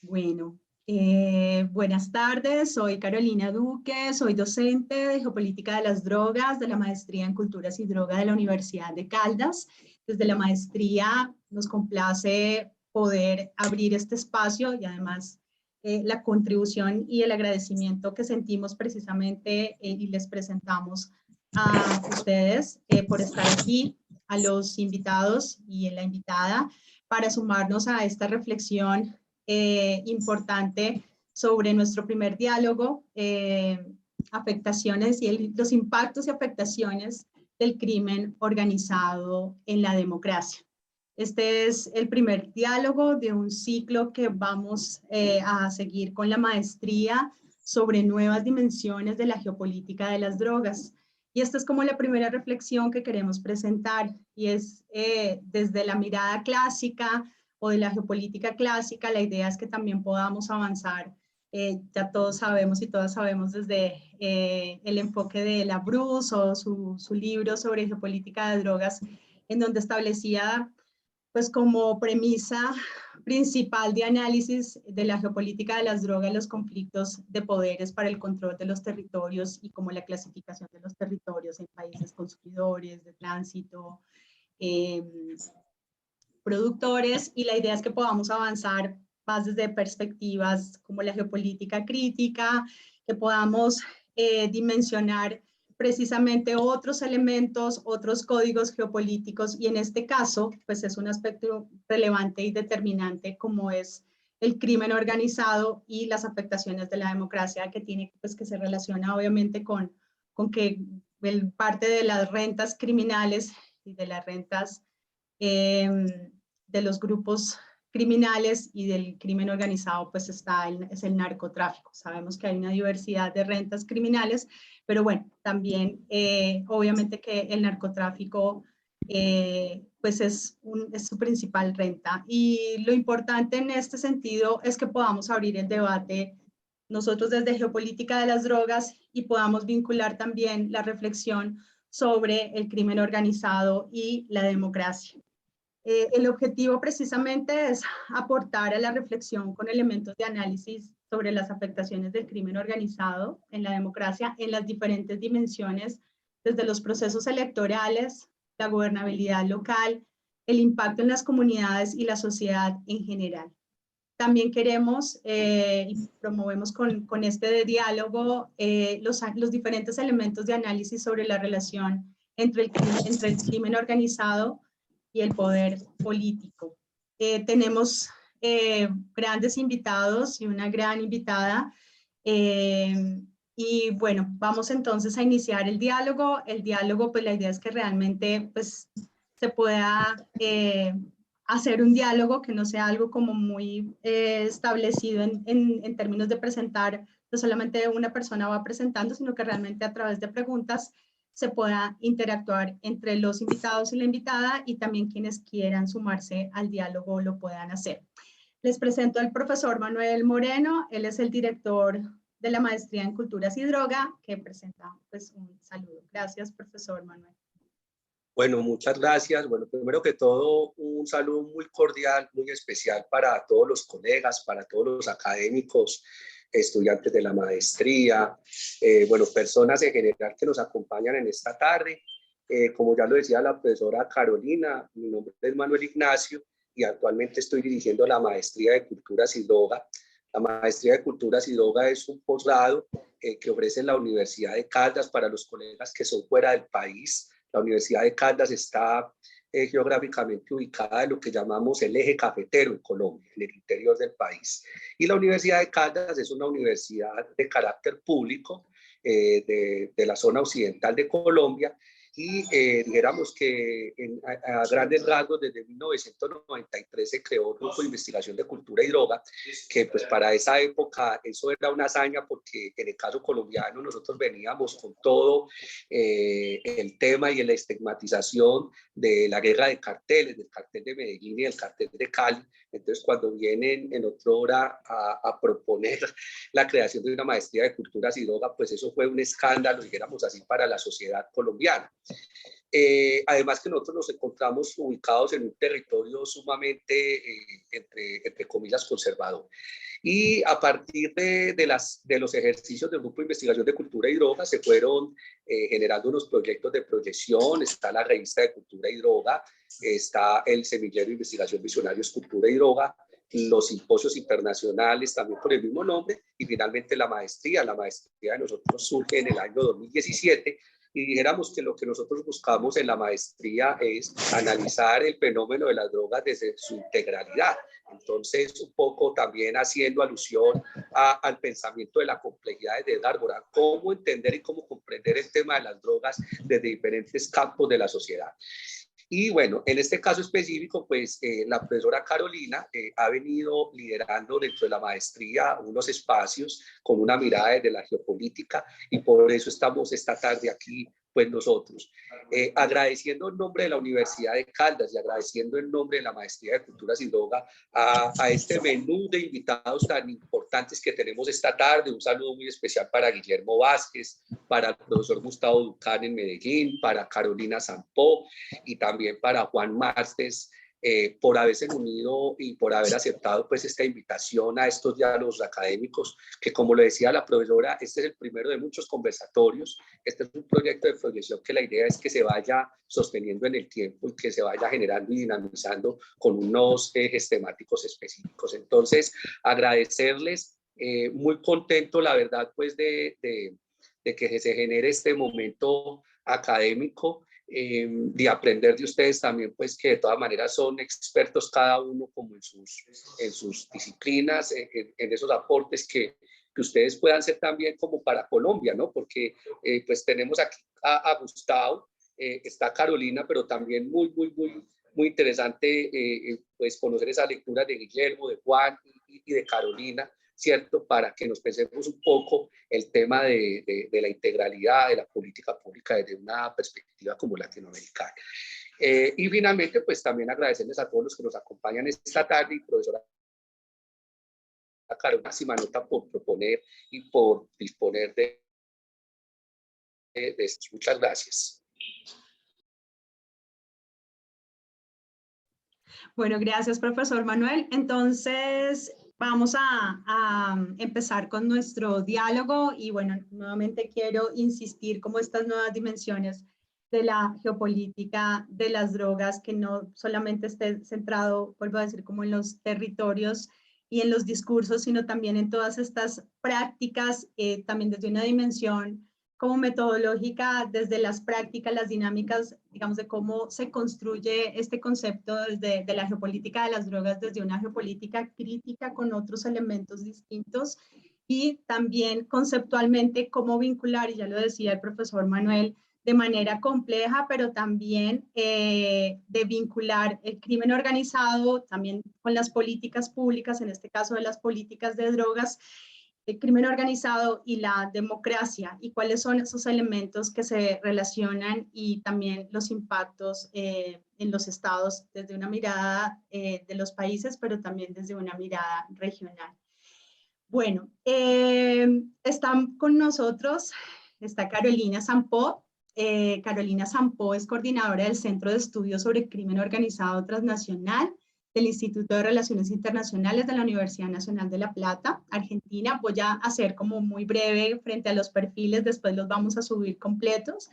Bueno, buenas tardes, soy Carolina Duque, soy docente de Geopolítica de las Drogas de la Maestría en Culturas y Droga de la Universidad de Caldas. Desde la maestría nos complace poder abrir este espacio y además la contribución y el agradecimiento que sentimos precisamente y les presentamos a ustedes por estar aquí, a los invitados y a la invitada para sumarnos a esta reflexión importante sobre nuestro primer diálogo, afectaciones y los impactos y afectaciones del crimen organizado en la democracia. Este es el primer diálogo de un ciclo que vamos a seguir con la maestría sobre nuevas dimensiones de la geopolítica de las drogas. Y esta es como la primera reflexión que queremos presentar y es desde la mirada clásica o de la geopolítica clásica, la idea es que también podamos avanzar. Ya todos sabemos y todas sabemos desde el enfoque de Labrousse o su libro sobre geopolítica de drogas, en donde establecía pues como premisa principal de análisis de la geopolítica de las drogas, los conflictos de poderes para el control de los territorios y como la clasificación de los territorios en países consumidores, de tránsito, productores, y la idea es que podamos avanzar más desde perspectivas como la geopolítica crítica, que podamos dimensionar precisamente otros elementos, otros códigos geopolíticos, y en este caso, pues es un aspecto relevante y determinante como es el crimen organizado y las afectaciones de la democracia, que tiene, pues que se relaciona obviamente con que parte de las rentas criminales y de las rentas de los grupos criminales y del crimen organizado, pues es el narcotráfico. Sabemos que hay una diversidad de rentas criminales, pero bueno, también obviamente que el narcotráfico pues es su principal renta. Y lo importante en este sentido es que podamos abrir el debate nosotros desde Geopolítica de las Drogas y podamos vincular también la reflexión sobre el crimen organizado y la democracia. El objetivo precisamente es aportar a la reflexión con elementos de análisis sobre las afectaciones del crimen organizado en la democracia en las diferentes dimensiones, desde los procesos electorales, la gobernabilidad local, el impacto en las comunidades y la sociedad en general. También queremos y promovemos con este diálogo los diferentes elementos de análisis sobre la relación entre el crimen organizado y el poder político. Tenemos grandes invitados y una gran invitada. Y bueno, vamos entonces a iniciar el diálogo. El diálogo, pues la idea es que realmente pues, se pueda hacer un diálogo que no sea algo como muy establecido en términos de presentar, no solamente una persona va presentando, sino que realmente a través de preguntas se pueda interactuar entre los invitados y la invitada y también quienes quieran sumarse al diálogo lo puedan hacer. Les presento al profesor Manuel Moreno, él es el director de la Maestría en Culturas y Droga, que presenta pues un saludo. Gracias, profesor Manuel. Bueno, muchas gracias. Bueno, primero que todo, un saludo muy cordial, muy especial para todos los colegas, para todos los académicos, estudiantes de la maestría, bueno, personas en general que nos acompañan en esta tarde. Como ya lo decía la profesora Carolina, mi nombre es Manuel Ignacio y actualmente estoy dirigiendo la Maestría de Culturas y Droga. La Maestría de Culturas y Droga es un posgrado que ofrece la Universidad de Caldas para los colegas que son fuera del país. La Universidad de Caldas está geográficamente ubicada en lo que llamamos el eje cafetero en Colombia, en el interior del país. Y la Universidad de Caldas es una universidad de carácter público de la zona occidental de Colombia y dijéramos que a grandes rasgos desde 1993 se creó un grupo de investigación de cultura y droga, que pues para esa época eso era una hazaña porque en el caso colombiano nosotros veníamos con todo el tema y la estigmatización de la guerra de carteles, del cartel de Medellín y del cartel de Cali. Entonces cuando vienen en otra hora a proponer la creación de una maestría de culturas y droga, pues eso fue un escándalo, dijéramos así, para la sociedad colombiana. Además que nosotros nos encontramos ubicados en un territorio sumamente, entre comillas, conservador. Y a partir de los ejercicios del Grupo de Investigación de Cultura y Droga se fueron generando unos proyectos de proyección. Está la revista de Cultura y Droga, está el semillero de investigación Visionarios Cultura y Droga, los simposios internacionales también por el mismo nombre, y finalmente la maestría. La maestría de nosotros surge en el año 2017, y dijéramos que lo que nosotros buscamos en la maestría es analizar el fenómeno de las drogas desde su integralidad. Entonces, un poco también haciendo alusión al pensamiento de la complejidad de Edgar Morin, cómo entender y cómo comprender el tema de las drogas desde diferentes campos de la sociedad. Y bueno, en este caso específico, pues la profesora Carolina ha venido liderando dentro de la maestría unos espacios con una mirada desde la geopolítica, y por eso estamos esta tarde aquí, pues nosotros, agradeciendo en nombre de la Universidad de Caldas y agradeciendo en nombre de la Maestría de Culturas y Droga a este menú de invitados tan importantes que tenemos esta tarde. Un saludo muy especial para Guillermo Vázquez, para el profesor Gustavo Ducán en Medellín, para Carolina Sampó, y también para Juan Martes, por haberse unido y por haber aceptado pues esta invitación a estos diálogos académicos, que como lo decía la profesora, este es el primero de muchos conversatorios. Este es un proyecto de proyección que la idea es que se vaya sosteniendo en el tiempo y que se vaya generando y dinamizando con unos ejes temáticos específicos. Entonces, agradecerles, muy contento la verdad pues de que se genere este momento académico, de aprender de ustedes también, pues que de todas maneras son expertos cada uno como en sus disciplinas, en esos aportes que ustedes puedan ser también como para Colombia, ¿no? Porque pues tenemos aquí a Gustavo, está Carolina, pero también muy interesante pues conocer esa lectura de Guillermo, de Juan y de Carolina, ¿cierto? Para que nos pensemos un poco el tema de la integralidad de la política pública desde una perspectiva como latinoamericana. Y finalmente, pues también agradecerles a todos los que nos acompañan esta tarde, y profesora Carolina, máxima nota por proponer y por disponer de esto. Muchas gracias. Bueno, gracias, profesor Manuel. Entonces, vamos a empezar con nuestro diálogo, y bueno, nuevamente quiero insistir como estas nuevas dimensiones de la geopolítica de las drogas, que no solamente esté centrado, vuelvo a decir, como en los territorios y en los discursos, sino también en todas estas prácticas, también desde una dimensión como metodológica, desde las prácticas, las dinámicas, digamos, de cómo se construye este concepto desde de la geopolítica de las drogas, desde una geopolítica crítica con otros elementos distintos, y también conceptualmente cómo vincular, y ya lo decía el profesor Manuel, de manera compleja, pero también de vincular el crimen organizado también con las políticas públicas, en este caso de las políticas de drogas, el crimen organizado y la democracia, y cuáles son esos elementos que se relacionan, y también los impactos en los estados desde una mirada de los países, pero también desde una mirada regional. Bueno, están con nosotros, está Carolina Sampó. Carolina Sampó es coordinadora del Centro de Estudios sobre Crimen Organizado Transnacional del Instituto de Relaciones Internacionales de la Universidad Nacional de La Plata, Argentina. Voy a hacer como muy breve frente a los perfiles, después los vamos a subir completos.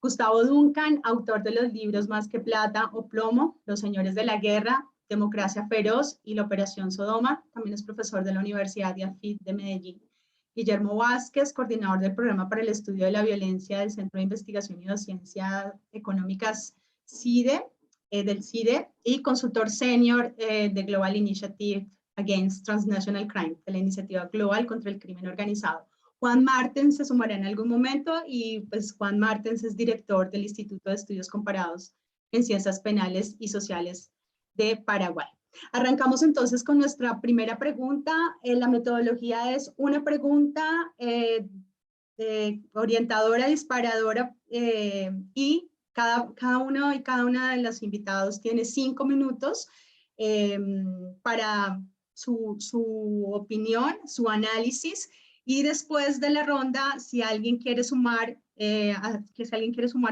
Gustavo Duncan, autor de los libros Más que Plata o Plomo, Los Señores de la Guerra, Democracia Feroz y la Operación Sodoma. También es profesor de la Universidad de AFIT de Medellín. Guillermo Vázquez, coordinador del Programa para el Estudio de la Violencia del Centro de Investigación y Docencia Económicas CIDE, del CIDE, y consultor senior de Global Initiative Against Transnational Crime, de la Iniciativa Global contra el Crimen Organizado. Juan Martens se sumará en algún momento, y pues Juan Martens es director del Instituto de Estudios Comparados en Ciencias Penales y Sociales de Paraguay. Arrancamos entonces con nuestra primera pregunta. La metodología es una pregunta orientadora, disparadora, y cada uno y cada una de los invitados tiene 5 minutos para su opinión, su análisis, y después de la ronda, si alguien quiere sumar,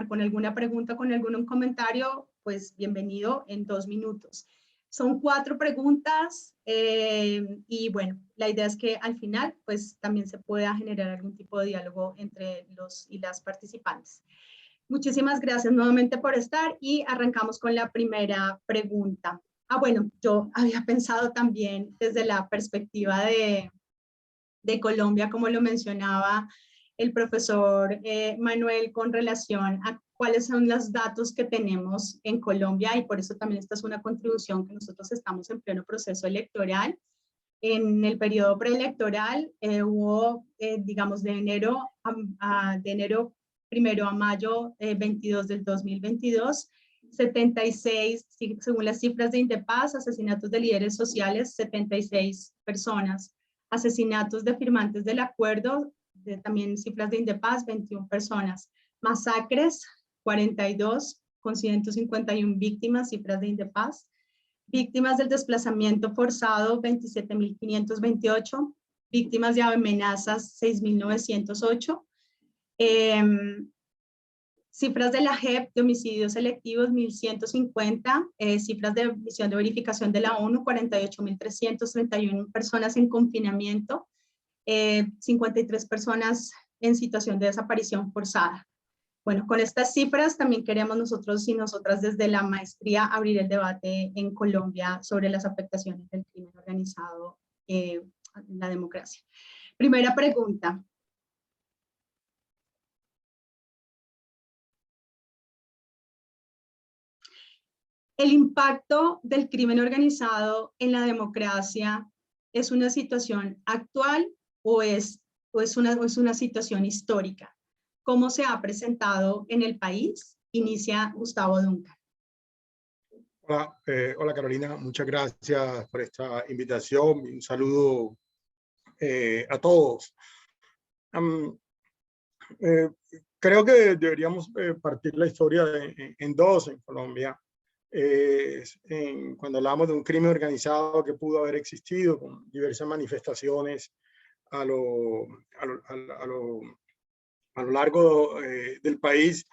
con alguna pregunta, con algún comentario, pues bienvenido en 2 minutos. Son 4 preguntas y bueno, la idea es que al final pues también se pueda generar algún tipo de diálogo entre los y las participantes. Muchísimas gracias nuevamente por estar y arrancamos con la primera pregunta. Bueno, yo había pensado también desde la perspectiva de Colombia, como lo mencionaba el profesor Manuel, con relación a cuáles son los datos que tenemos en Colombia, y por eso también esta es una contribución que nosotros estamos en pleno proceso electoral. En el periodo preelectoral hubo, digamos, de enero primero a mayo 22 del 2022, 76, según las cifras de Indepaz, asesinatos de líderes sociales, 76 personas. Asesinatos de firmantes del acuerdo, también cifras de Indepaz, 21 personas. Masacres, 42, con 151 víctimas, cifras de Indepaz. Víctimas del desplazamiento forzado, 27.528. Víctimas de amenazas, 6.908. Cifras de la JEP de homicidios selectivos, 1.150. Cifras de misión de verificación de la ONU, 48.331 personas en confinamiento. 53 personas en situación de desaparición forzada. Bueno, con estas cifras también queremos nosotros y nosotras desde la maestría abrir el debate en Colombia sobre las afectaciones del crimen organizado en la democracia. Primera pregunta. ¿El impacto del crimen organizado en la democracia es una situación actual o es una situación histórica? ¿Cómo se ha presentado en el país? Inicia Gustavo Duncan. Hola, hola Carolina, muchas gracias por esta invitación. Un saludo a todos. Creo que deberíamos partir la historia en dos en Colombia. Cuando hablamos de un crimen organizado que pudo haber existido con diversas manifestaciones a lo largo del país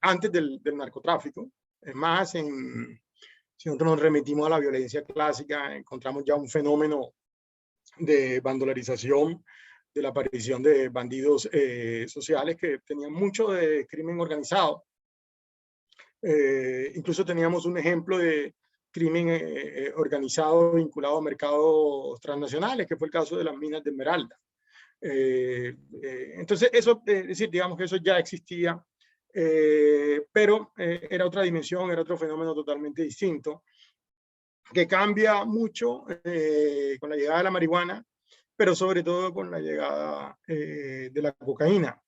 antes del narcotráfico. Es más, si nosotros nos remitimos a la violencia clásica, encontramos ya un fenómeno de vandalización, de la aparición de bandidos sociales que tenían mucho de crimen organizado. Incluso teníamos un ejemplo de crimen organizado vinculado a mercados transnacionales, que fue el caso de las minas de Esmeralda. Entonces, eso, es decir, digamos que eso ya existía, pero era otra dimensión, era otro fenómeno totalmente distinto, que cambia mucho con la llegada de la marihuana, pero sobre todo con la llegada de la cocaína.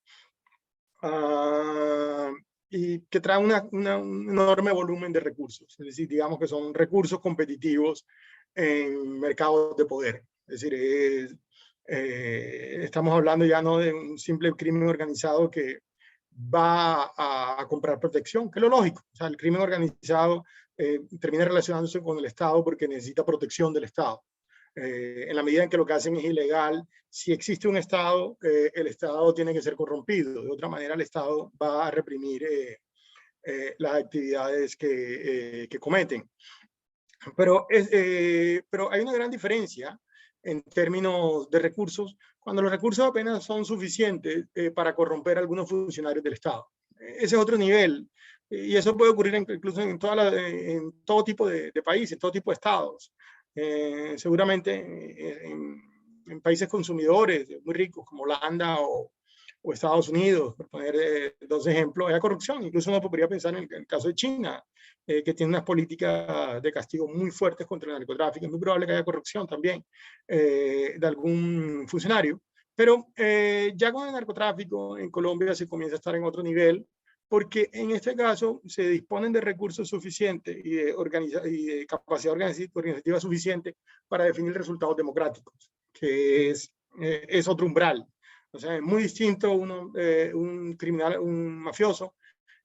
Y que trae un enorme volumen de recursos, es decir, digamos que son recursos competitivos en mercados de poder. Es decir, estamos hablando ya no de un simple crimen organizado que va a comprar protección, que es lo lógico. O sea, el crimen organizado termina relacionándose con el Estado porque necesita protección del Estado. En la medida en que lo que hacen es ilegal, si existe un Estado, el Estado tiene que ser corrompido. De otra manera, el Estado va a reprimir las actividades que cometen. Pero hay una gran diferencia en términos de recursos, cuando los recursos apenas son suficientes para corromper a algunos funcionarios del Estado. Ese es otro nivel, y eso puede ocurrir incluso en todo tipo de países, en todo tipo de estados. Seguramente en países consumidores muy ricos como Holanda o Estados Unidos, por poner dos ejemplos, hay corrupción. Incluso uno podría pensar en el caso de China, que tiene unas políticas de castigo muy fuertes contra el narcotráfico. Es muy probable que haya corrupción también de algún funcionario. Pero ya con el narcotráfico en Colombia se comienza a estar en otro nivel, porque en este caso se disponen de recursos suficientes y de capacidad organizativa suficiente para definir resultados democráticos, que es otro umbral. O sea, es muy distinto un criminal, un mafioso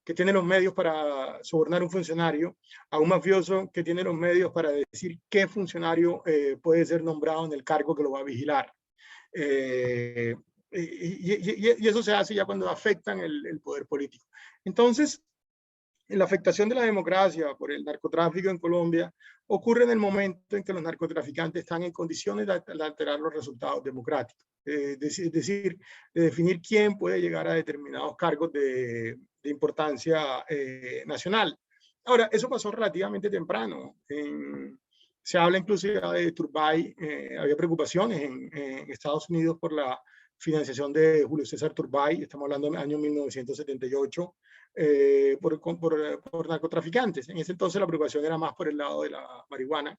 que tiene los medios para sobornar a un funcionario, a un mafioso que tiene los medios para decir qué funcionario puede ser nombrado en el cargo que lo va a vigilar. Y eso se hace ya cuando afectan el poder político. Entonces, la afectación de la democracia por el narcotráfico en Colombia ocurre en el momento en que los narcotraficantes están en condiciones de alterar los resultados democráticos. Es decir, de definir quién puede llegar a determinados cargos de importancia nacional. Ahora, eso pasó relativamente temprano. Se habla inclusive de Turbay, había preocupaciones en Estados Unidos por la financiación de Julio César Turbay, estamos hablando del año 1978, por narcotraficantes. En ese entonces la preocupación era más por el lado de la marihuana.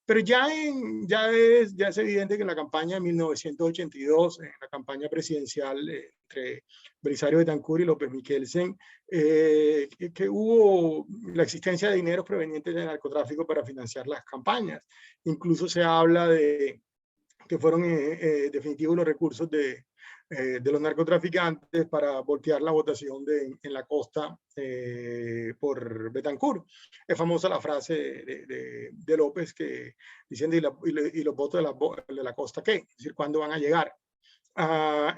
Pero ya es evidente que en la campaña de 1982, en la campaña presidencial entre Belisario Betancur y López Michelsen, que hubo la existencia de dineros provenientes del narcotráfico para financiar las campañas. Incluso se habla de que fueron definitivos los recursos de los narcotraficantes para voltear la votación en la costa por Betancur. Es famosa la frase de López que diciendo y los votos de la costa ¿qué? Es decir, ¿cuándo van a llegar?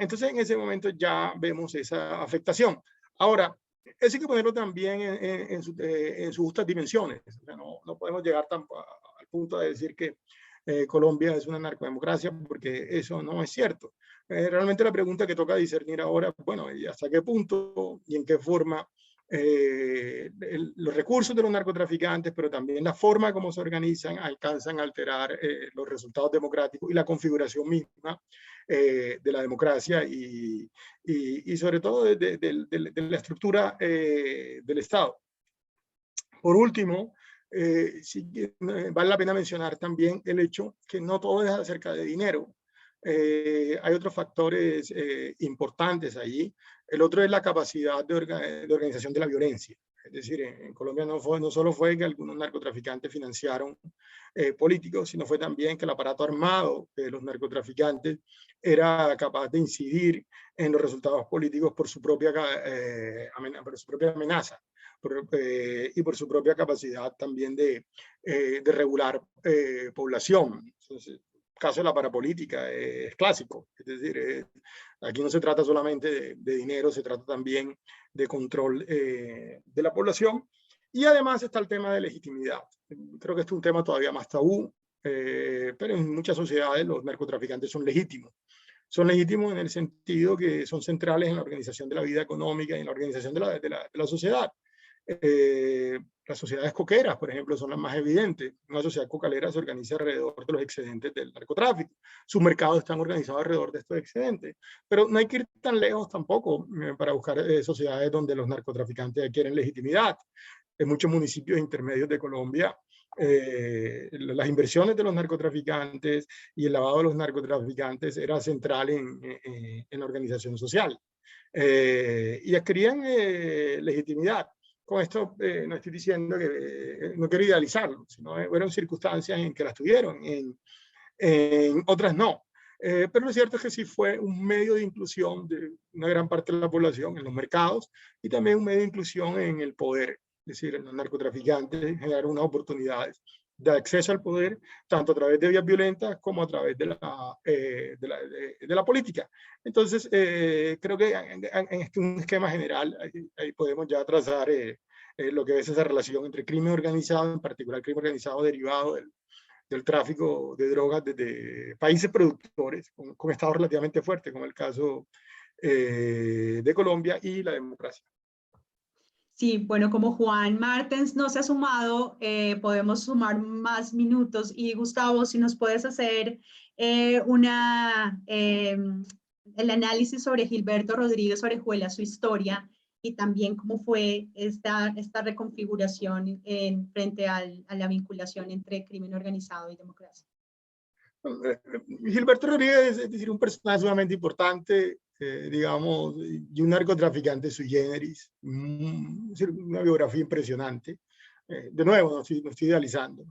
Entonces en ese momento ya vemos esa afectación. Ahora, eso hay que ponerlo también en sus justas dimensiones. O sea, no podemos llegar al punto de decir que Colombia es una narcodemocracia, porque eso no es cierto. Realmente la pregunta que toca discernir ahora, bueno, ¿y hasta qué punto y en qué forma los recursos de los narcotraficantes, pero también la forma como se organizan, alcanzan a alterar los resultados democráticos y la configuración misma de la democracia y sobre todo de la estructura del Estado? Por último, sí, vale la pena mencionar también el hecho que no todo es acerca de dinero. Hay otros factores importantes allí. El otro es la capacidad de organización de la violencia. Es decir, en Colombia no solo fue que algunos narcotraficantes financiaron políticos, sino fue también que el aparato armado de los narcotraficantes era capaz de incidir en los resultados políticos por su propia amenaza. Y por su propia capacidad también de regular población. Entonces, el caso de la parapolítica es clásico. Es decir, aquí no se trata solamente de dinero, se trata también de control de la población. Y además está el tema de legitimidad. Creo que este es un tema todavía más tabú, pero en muchas sociedades los narcotraficantes son legítimos. Son legítimos en el sentido que son centrales en la organización de la vida económica y en la organización de la sociedad. Las sociedades coqueras, por ejemplo, son las más evidentes. Una sociedad cocalera se organiza alrededor de los excedentes del narcotráfico. Sus mercados están organizados alrededor de estos excedentes. Pero no hay que ir tan lejos tampoco para buscar sociedades donde los narcotraficantes adquieren legitimidad. En muchos municipios intermedios de Colombia, las inversiones de los narcotraficantes y el lavado de los narcotraficantes era central en la organización social. Y adquirían legitimidad. Con esto no estoy diciendo que no quiero idealizarlo, sino fueron circunstancias en que las tuvieron, en otras no. Pero lo cierto es que sí fue un medio de inclusión de una gran parte de la población en los mercados y también un medio de inclusión en el poder. Es decir, los narcotraficantes generaron unas oportunidades de acceso al poder, tanto a través de vías violentas como a través de la política. Entonces, creo que en un esquema general, ahí podemos ya trazar lo que es esa relación entre crimen organizado, en particular crimen organizado derivado del tráfico de drogas desde países productores, con estados relativamente fuertes, como el caso de Colombia, y la democracia. Sí, bueno, como Juan Martens no se ha sumado, podemos sumar más minutos. Y Gustavo, si nos puedes hacer el análisis sobre Gilberto Rodríguez Orejuela, su historia, y también cómo fue esta reconfiguración frente a la vinculación entre crimen organizado y democracia. Gilberto Rodríguez es decir, un personaje sumamente importante, digamos, y un narcotraficante sui generis, una biografía impresionante. De nuevo, no estoy idealizando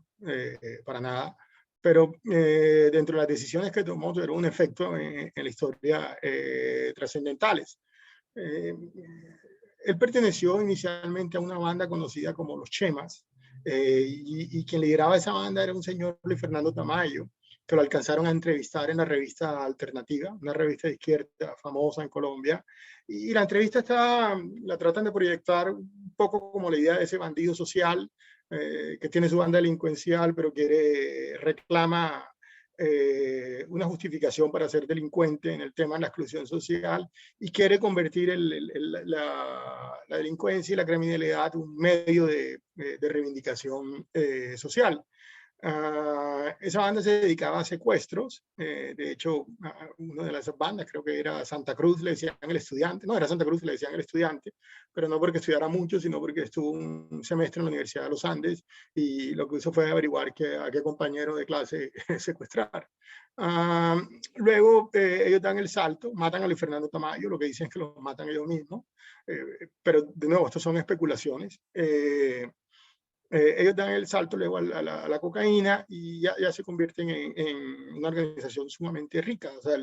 para nada, pero dentro de las decisiones que tomó tuvieron un efecto en la historia trascendentales. Él perteneció inicialmente a una banda conocida como los Chemas, y quien lideraba esa banda era un señor Luis Fernando Tamayo, que lo alcanzaron a entrevistar en la revista Alternativa, una revista de izquierda famosa en Colombia. Y la entrevista la tratan de proyectar un poco como la idea de ese bandido social que tiene su banda delincuencial, pero reclama una justificación para ser delincuente en el tema de la exclusión social y quiere convertir la delincuencia y la criminalidad en un medio de reivindicación social. Esa banda se dedicaba a secuestros. De hecho, una de las bandas, creo que era Santa Cruz, le decían el estudiante. No, era Santa Cruz, le decían el estudiante, pero no porque estudiara mucho, sino porque estuvo un semestre en la Universidad de los Andes y lo que hizo fue averiguar a qué compañero de clase secuestrar. Luego ellos dan el salto, matan a Luis Fernando Tamayo, lo que dicen es que los matan ellos mismos, pero de nuevo, esto son especulaciones. Ellos dan el salto luego a la cocaína y ya se convierten en una organización sumamente rica. O sea,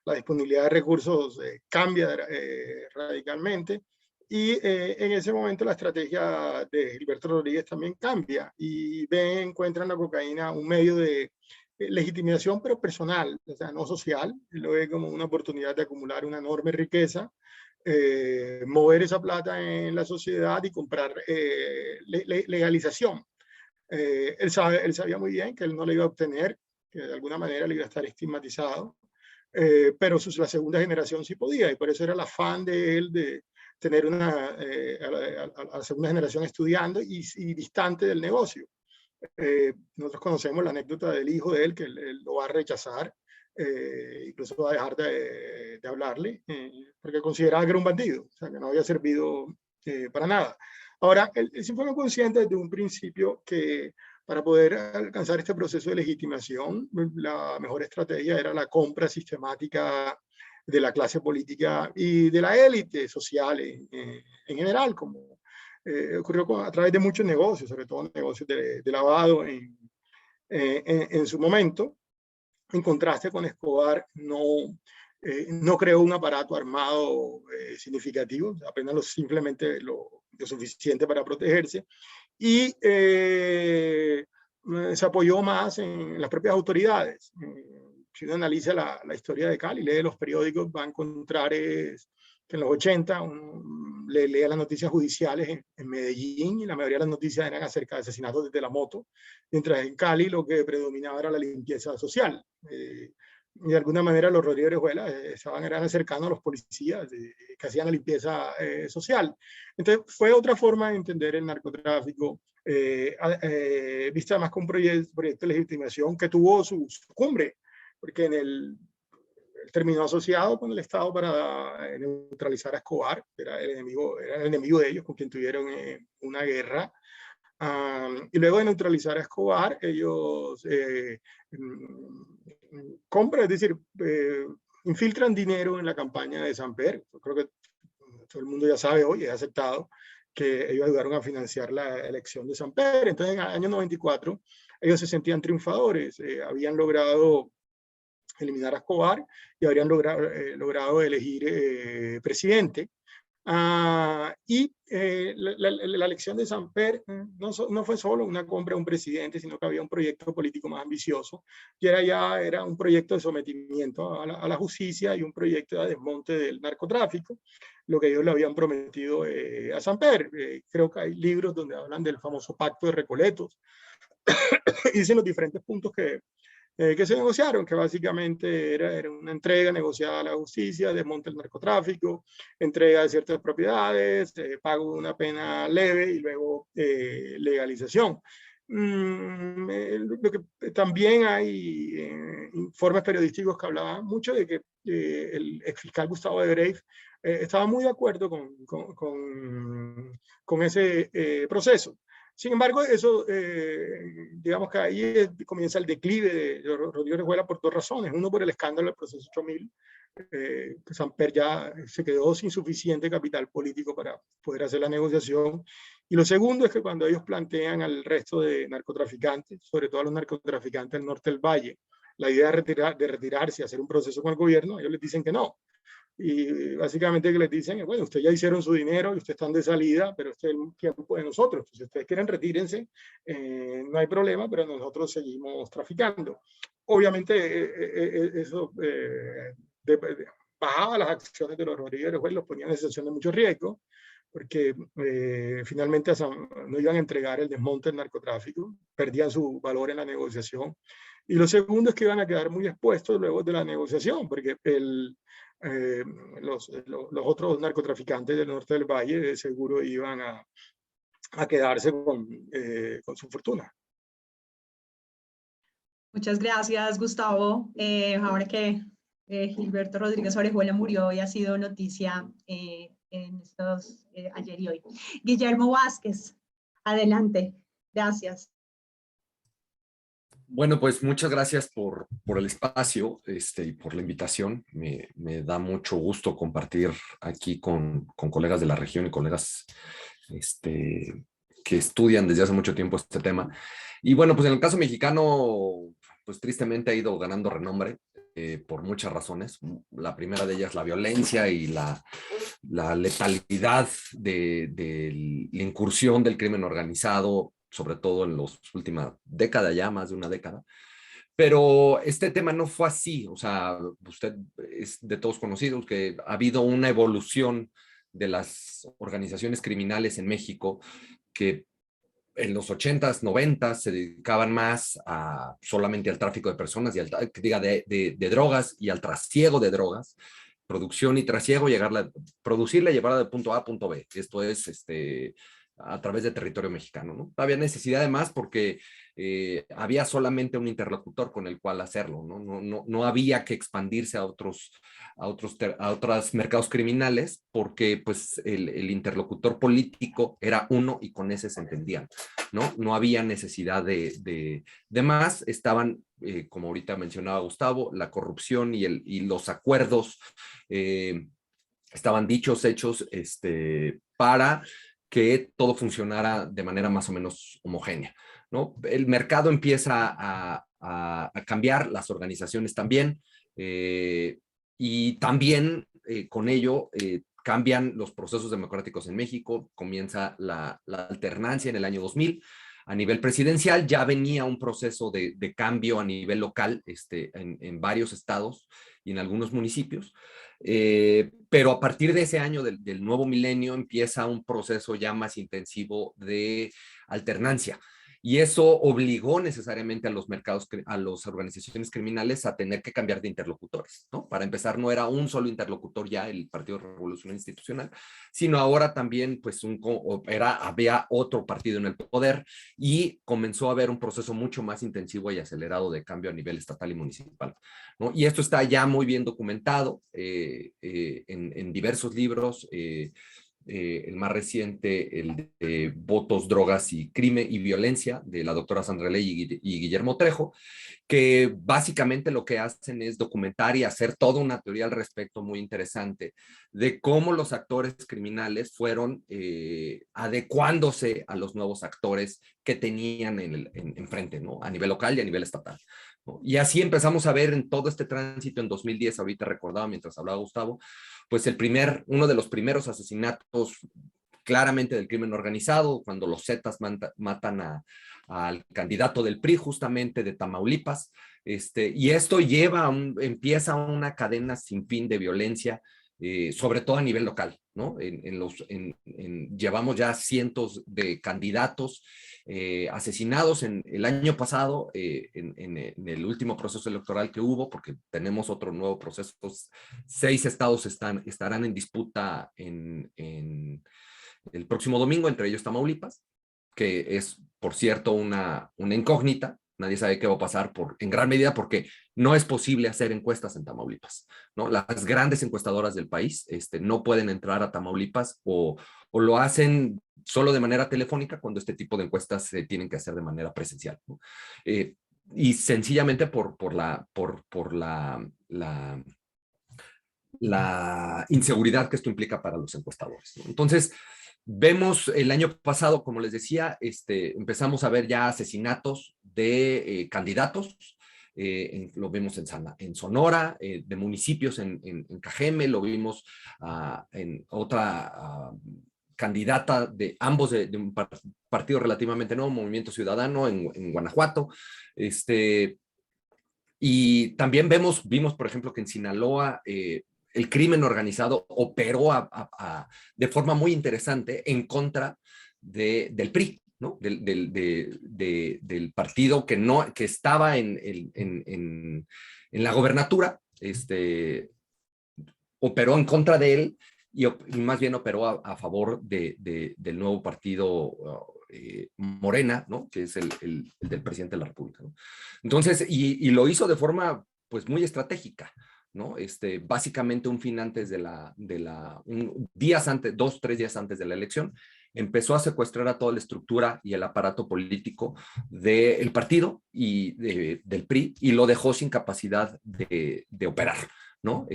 la disponibilidad de recursos cambia radicalmente y en ese momento la estrategia de Gilberto Rodríguez también cambia y encuentran la cocaína un medio de legitimación pero personal, o sea, no social. Lo ve como una oportunidad de acumular una enorme riqueza, mover esa plata en la sociedad y comprar legalización. Él sabía muy bien que él no le iba a obtener, que de alguna manera le iba a estar estigmatizado, pero la segunda generación sí podía, y por eso era el afán de él de tener a la segunda generación estudiando y distante del negocio. Nosotros conocemos la anécdota del hijo de él, que él lo va a rechazar, incluso va a dejar de hablarle, porque consideraba que era un bandido, o sea, que no había servido para nada. Ahora, él siempre fue consciente desde un principio que para poder alcanzar este proceso de legitimación, la mejor estrategia era la compra sistemática de la clase política y de la élite social en general, como ocurrió a través de muchos negocios, sobre todo negocios de lavado en su momento. En contraste con Escobar, no creó un aparato armado significativo, apenas simplemente lo suficiente para protegerse, y se apoyó más en las propias autoridades. Si uno analiza la historia de Cali, lee los periódicos, va a encontrar que en los 80 leía las noticias judiciales en Medellín y la mayoría de las noticias eran acerca de asesinatos desde la moto, mientras en Cali lo que predominaba era la limpieza social. Y de alguna manera los Rodríguez Orejuela eran cercanos a los policías que hacían la limpieza social. Entonces fue otra forma de entender el narcotráfico, vista más con un proyecto de legitimación que tuvo su cumbre, porque él terminó asociado con el Estado para neutralizar a Escobar, era el enemigo de ellos, con quien tuvieron una guerra. Y luego de neutralizar a Escobar, ellos compran, es decir, infiltran dinero en la campaña de Samper. Creo que todo el mundo ya sabe hoy, es aceptado, que ellos ayudaron a financiar la elección de Samper. Entonces, en el año 94, ellos se sentían triunfadores, habían logrado eliminar a Escobar y habrían logrado elegir presidente. Y la elección de Samper no fue solo una compra de un presidente, sino que había un proyecto político más ambicioso, y era un proyecto de sometimiento a la justicia y un proyecto de desmonte del narcotráfico, lo que ellos le habían prometido a Samper. Creo que hay libros donde hablan del famoso pacto de Recoletos y dicen los diferentes puntos que se negociaron, que básicamente era una entrega negociada a la justicia, desmonte del narcotráfico, entrega de ciertas propiedades, pago de una pena leve y luego legalización. Lo que también hay informes periodísticos que hablaban mucho de que el exfiscal Gustavo Odebrecht estaba muy de acuerdo con ese proceso. Sin embargo, eso, digamos que ahí comienza el declive de Rodríguez Orejuela por dos razones. Uno, por el escándalo del proceso 8000, que Samper ya se quedó sin suficiente capital político para poder hacer la negociación. Y lo segundo es que cuando ellos plantean al resto de narcotraficantes, sobre todo a los narcotraficantes del norte del Valle, la idea de retirarse y hacer un proceso con el gobierno, ellos les dicen que no. y básicamente que les dicen, bueno, ustedes ya hicieron su dinero y ustedes están de salida, pero este es el tiempo de nosotros. Si ustedes quieren, retírense, no hay problema, pero nosotros seguimos traficando. Obviamente eso bajaba las acciones de los Rodríguez de Juez, los ponían en situación de mucho riesgo, porque finalmente no iban a entregar el desmonte del narcotráfico, perdían su valor en la negociación. Y lo segundo es que iban a quedar muy expuestos luego de la negociación, porque los otros narcotraficantes del norte del valle de seguro iban a quedarse con su fortuna. Muchas gracias, Gustavo. Ahora que Gilberto Rodríguez Orejuela murió y ha sido noticia en estos ayer y hoy. Guillermo Vázquez, adelante. Gracias. Bueno, pues muchas gracias por el espacio y por la invitación. Me da mucho gusto compartir aquí con colegas de la región y colegas que estudian desde hace mucho tiempo este tema. Y bueno, pues en el caso mexicano, pues tristemente ha ido ganando renombre por muchas razones. La primera de ellas, la violencia y la letalidad de la incursión del crimen organizado, sobre todo en las últimas décadas, ya más de una década. Pero este tema no fue así. O sea, usted es de todos conocidos que ha habido una evolución de las organizaciones criminales en México que en los 80s, 90s se dedicaban más a solamente al tráfico de personas y de drogas y al trasiego de drogas, producción y trasiego, producirla y llevarla de punto A a punto B. Esto es a través de territorio mexicano, ¿no? Había necesidad de más porque había solamente un interlocutor con el cual hacerlo, ¿no? No había que expandirse a otros mercados criminales porque pues el interlocutor político era uno y con ese se entendían, ¿no? No había necesidad de más. Estaban, como ahorita mencionaba Gustavo, la corrupción y los acuerdos estaban dichos, hechos para que todo funcionara de manera más o menos homogénea, ¿no? El mercado empieza a cambiar, las organizaciones también, y también con ello cambian los procesos democráticos en México, comienza la alternancia en el año 2000. A nivel presidencial ya venía un proceso de cambio a nivel local en varios estados y en algunos municipios. Pero a partir de ese año del nuevo milenio empieza un proceso ya más intensivo de alternancia. Y eso obligó necesariamente a los mercados, a las organizaciones criminales a tener que cambiar de interlocutores, ¿no? Para empezar, no era un solo interlocutor ya el Partido Revolucionario Institucional, sino ahora también pues había otro partido en el poder y comenzó a haber un proceso mucho más intensivo y acelerado de cambio a nivel estatal y municipal, ¿no? Y esto está ya muy bien documentado en diversos libros. El más reciente, el de Votos, Drogas y Crimen y Violencia, de la doctora Sandra Ley y Guillermo Trejo, que básicamente lo que hacen es documentar y hacer toda una teoría al respecto muy interesante de cómo los actores criminales fueron adecuándose a los nuevos actores que tenían enfrente, ¿no? A nivel local y a nivel estatal, ¿no? Y así empezamos a ver en todo este tránsito en 2010, ahorita recordaba mientras hablaba Gustavo, pues uno de los primeros asesinatos claramente del crimen organizado, cuando los Zetas matan al candidato del PRI, justamente de Tamaulipas, y esto empieza una cadena sin fin de violencia, sobre todo a nivel local, ¿no? Llevamos ya cientos de candidatos asesinados el año pasado, en el último proceso electoral que hubo, porque tenemos otro nuevo proceso. 6 estados estarán en disputa el próximo domingo, entre ellos Tamaulipas, que es, por cierto, una incógnita. Nadie sabe qué va a pasar en gran medida porque no es posible hacer encuestas en Tamaulipas, ¿no? Las grandes encuestadoras del país no pueden entrar a Tamaulipas o lo hacen solo de manera telefónica cuando este tipo de encuestas se tienen que hacer de manera presencial, ¿no? Y sencillamente por la inseguridad que esto implica para los encuestadores, ¿no? Entonces, vemos el año pasado, como les decía, empezamos a ver ya asesinatos de candidatos lo vimos en Sonora, de municipios en Cajeme, lo vimos en otra candidata de ambos de un partido relativamente nuevo, Movimiento Ciudadano, en Guanajuato. Y también vimos, por ejemplo, que en Sinaloa el crimen organizado operó de forma muy interesante en contra del PRI, ¿no? Del partido que estaba en la gobernatura, operó en contra de él y más bien operó a favor del nuevo partido Morena, ¿no? Que es el del presidente de la República, ¿no? Entonces, y lo hizo de forma pues muy estratégica, ¿no? Básicamente un fin antes días antes, 2-3 días antes de la elección, empezó a secuestrar a toda la estructura y el aparato político del partido y del PRI, y lo dejó sin capacidad de operar, ¿no?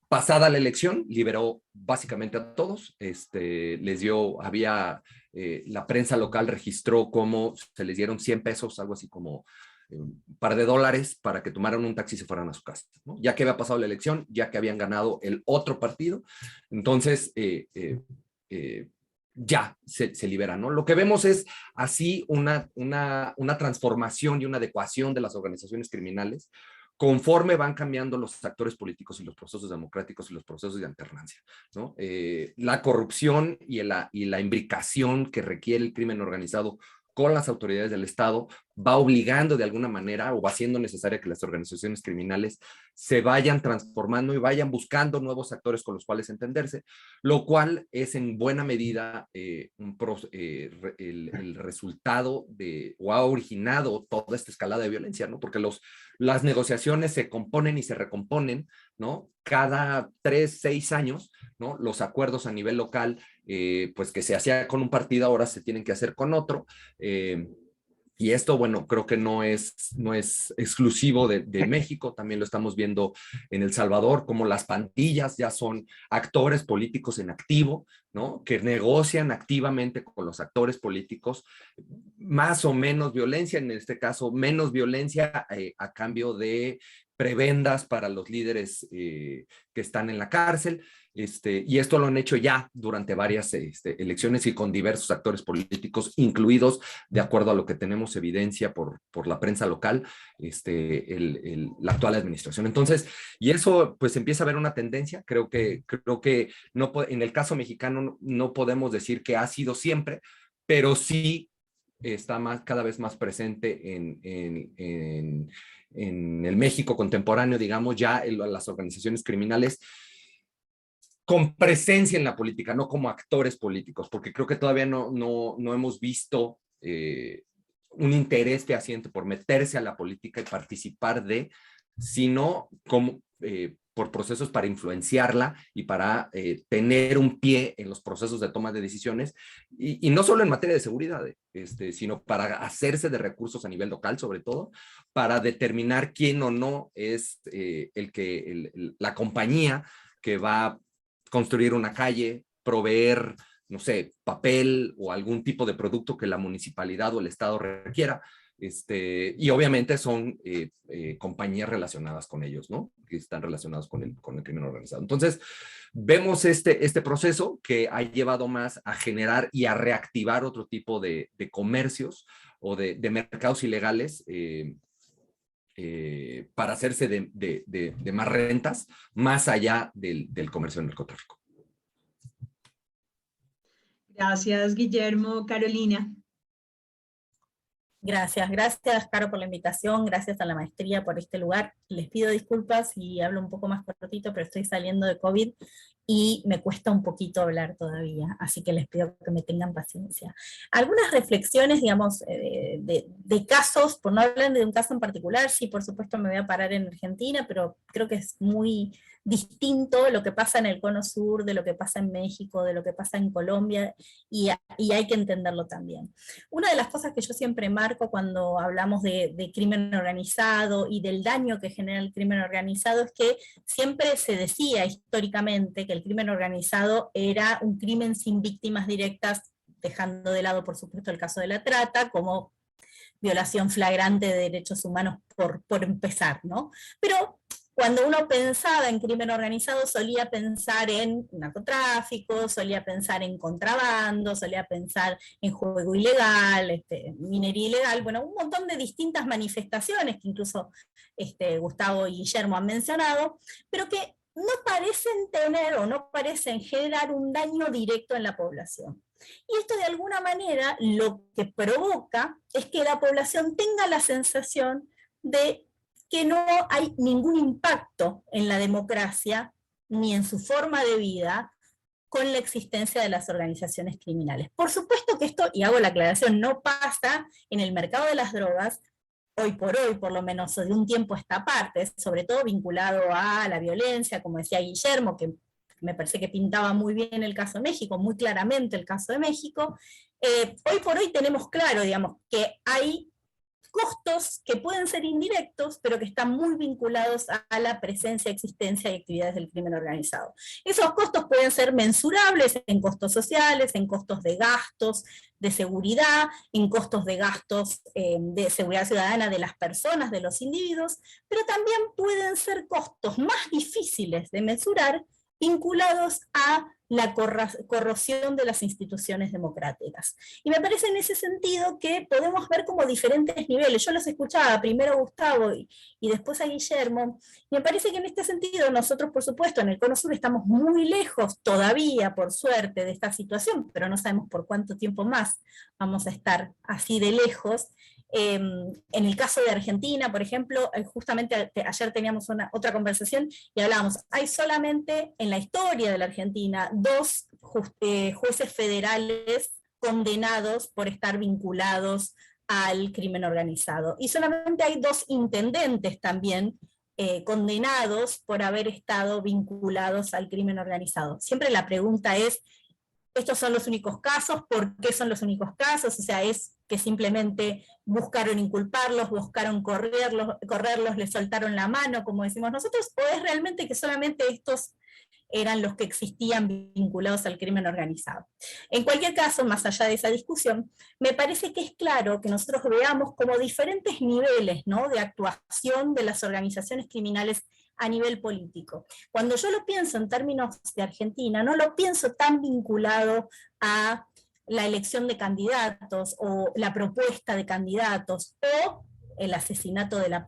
Pasada la elección, liberó básicamente a todos, les dio, la prensa local registró cómo se les dieron 100 pesos, algo así como un par de dólares para que tomaran un taxi y se fueran a su casa, ¿no? Ya que había pasado la elección, ya que habían ganado el otro partido, entonces ya se libera, ¿no? Lo que vemos es así una transformación y una adecuación de las organizaciones criminales conforme van cambiando los actores políticos y los procesos democráticos y los procesos de alternancia, ¿no? La corrupción y la imbricación que requiere el crimen organizado con las autoridades del Estado va obligando de alguna manera o va siendo necesaria que las organizaciones criminales se vayan transformando y vayan buscando nuevos actores con los cuales entenderse, lo cual es en buena medida el resultado o ha originado toda esta escalada de violencia, ¿no? Porque las negociaciones se componen y se recomponen, ¿no? Cada 3-6 años, ¿no? Los acuerdos a nivel local, pues que se hacía con un partido, ahora se tienen que hacer con otro. Y esto, bueno, creo que no es exclusivo de México, también lo estamos viendo en El Salvador, como las pandillas ya son actores políticos en activo, ¿no? Que negocian activamente con los actores políticos, más o menos violencia, en este caso menos violencia a cambio de prebendas para los líderes que están en la cárcel. Y esto lo han hecho ya durante varias elecciones y con diversos actores políticos, incluidos, de acuerdo a lo que tenemos evidencia por la prensa local, la actual administración. Entonces, y eso pues empieza a haber una tendencia. Creo que no, en el caso mexicano no podemos decir que ha sido siempre, pero sí está cada vez más presente en el México contemporáneo, digamos, ya las organizaciones criminales con presencia en la política, no como actores políticos, porque creo que todavía no hemos visto un interés fehaciente por meterse a la política y participar sino como por procesos para influenciarla y para tener un pie en los procesos de toma de decisiones, y no solo en materia de seguridad, sino para hacerse de recursos a nivel local, sobre todo, para determinar quién o no es la compañía que va a construir una calle, proveer, no sé, papel o algún tipo de producto que la municipalidad o el estado requiera. Y obviamente son compañías relacionadas con ellos, ¿no? Que están relacionadas con el crimen organizado. Entonces, vemos este proceso que ha llevado más a generar y a reactivar otro tipo de comercios o de mercados ilegales para hacerse de más rentas, más allá del comercio del narcotráfico. Gracias, Guillermo. Carolina. Gracias, Caro, por la invitación, gracias a la maestría por este lugar. Les pido disculpas si hablo un poco más cortito, pero estoy saliendo de COVID y me cuesta un poquito hablar todavía, así que les pido que me tengan paciencia. Algunas reflexiones, digamos, de casos, por no hablar de un caso en particular, sí, por supuesto me voy a parar en Argentina, pero creo que es muy distinto lo que pasa en el Cono Sur, de lo que pasa en México, de lo que pasa en Colombia, y hay que entenderlo también. Una de las cosas que yo siempre marco cuando hablamos de crimen organizado y del daño que genera el crimen organizado es que siempre se decía históricamente que el crimen organizado era un crimen sin víctimas directas, dejando de lado, por supuesto, el caso de la trata, como violación flagrante de derechos humanos por empezar, ¿no? Pero cuando uno pensaba en crimen organizado solía pensar en narcotráfico, solía pensar en contrabando, solía pensar en juego ilegal, minería ilegal, bueno, un montón de distintas manifestaciones que incluso Gustavo y Guillermo han mencionado, pero que no parecen tener o no parecen generar un daño directo en la población. Y esto de alguna manera lo que provoca es que la población tenga la sensación de que no hay ningún impacto en la democracia ni en su forma de vida con la existencia de las organizaciones criminales. Por supuesto que esto, y hago la aclaración, no pasa en el mercado de las drogas, hoy por lo menos de un tiempo a esta parte, sobre todo vinculado a la violencia, como decía Guillermo, que me parece que pintaba muy bien el caso de México, muy claramente el caso de México. Hoy por hoy tenemos claro, digamos, que hay costos que pueden ser indirectos, pero que están muy vinculados a la presencia, existencia y actividades del crimen organizado. Esos costos pueden ser mensurables en costos sociales, en costos de gastos de seguridad, en costos de gastos de seguridad ciudadana de las personas, de los individuos, pero también pueden ser costos más difíciles de mensurar, vinculados a la corrosión de las instituciones democráticas. Y me parece en ese sentido que podemos ver como diferentes niveles. Yo los escuchaba primero a Gustavo y después a Guillermo, y me parece que en este sentido nosotros, por supuesto, en el Cono Sur estamos muy lejos todavía, por suerte, de esta situación, pero no sabemos por cuánto tiempo más vamos a estar así de lejos. En el caso de Argentina, por ejemplo, justamente ayer teníamos otra conversación y hablábamos, hay solamente en la historia de la Argentina 2 jueces federales condenados por estar vinculados al crimen organizado. Y solamente hay 2 intendentes también condenados por haber estado vinculados al crimen organizado. Siempre la pregunta es, ¿estos son los únicos casos? ¿Por qué son los únicos casos? O sea, es que simplemente buscaron inculparlos, buscaron correrlos, les soltaron la mano, como decimos nosotros, o es realmente que solamente estos eran los que existían vinculados al crimen organizado. En cualquier caso, más allá de esa discusión, me parece que es claro que nosotros veamos como diferentes niveles, ¿no?, de actuación de las organizaciones criminales a nivel político. Cuando yo lo pienso en términos de Argentina, no lo pienso tan vinculado a la elección de candidatos o la propuesta de candidatos o el asesinato de la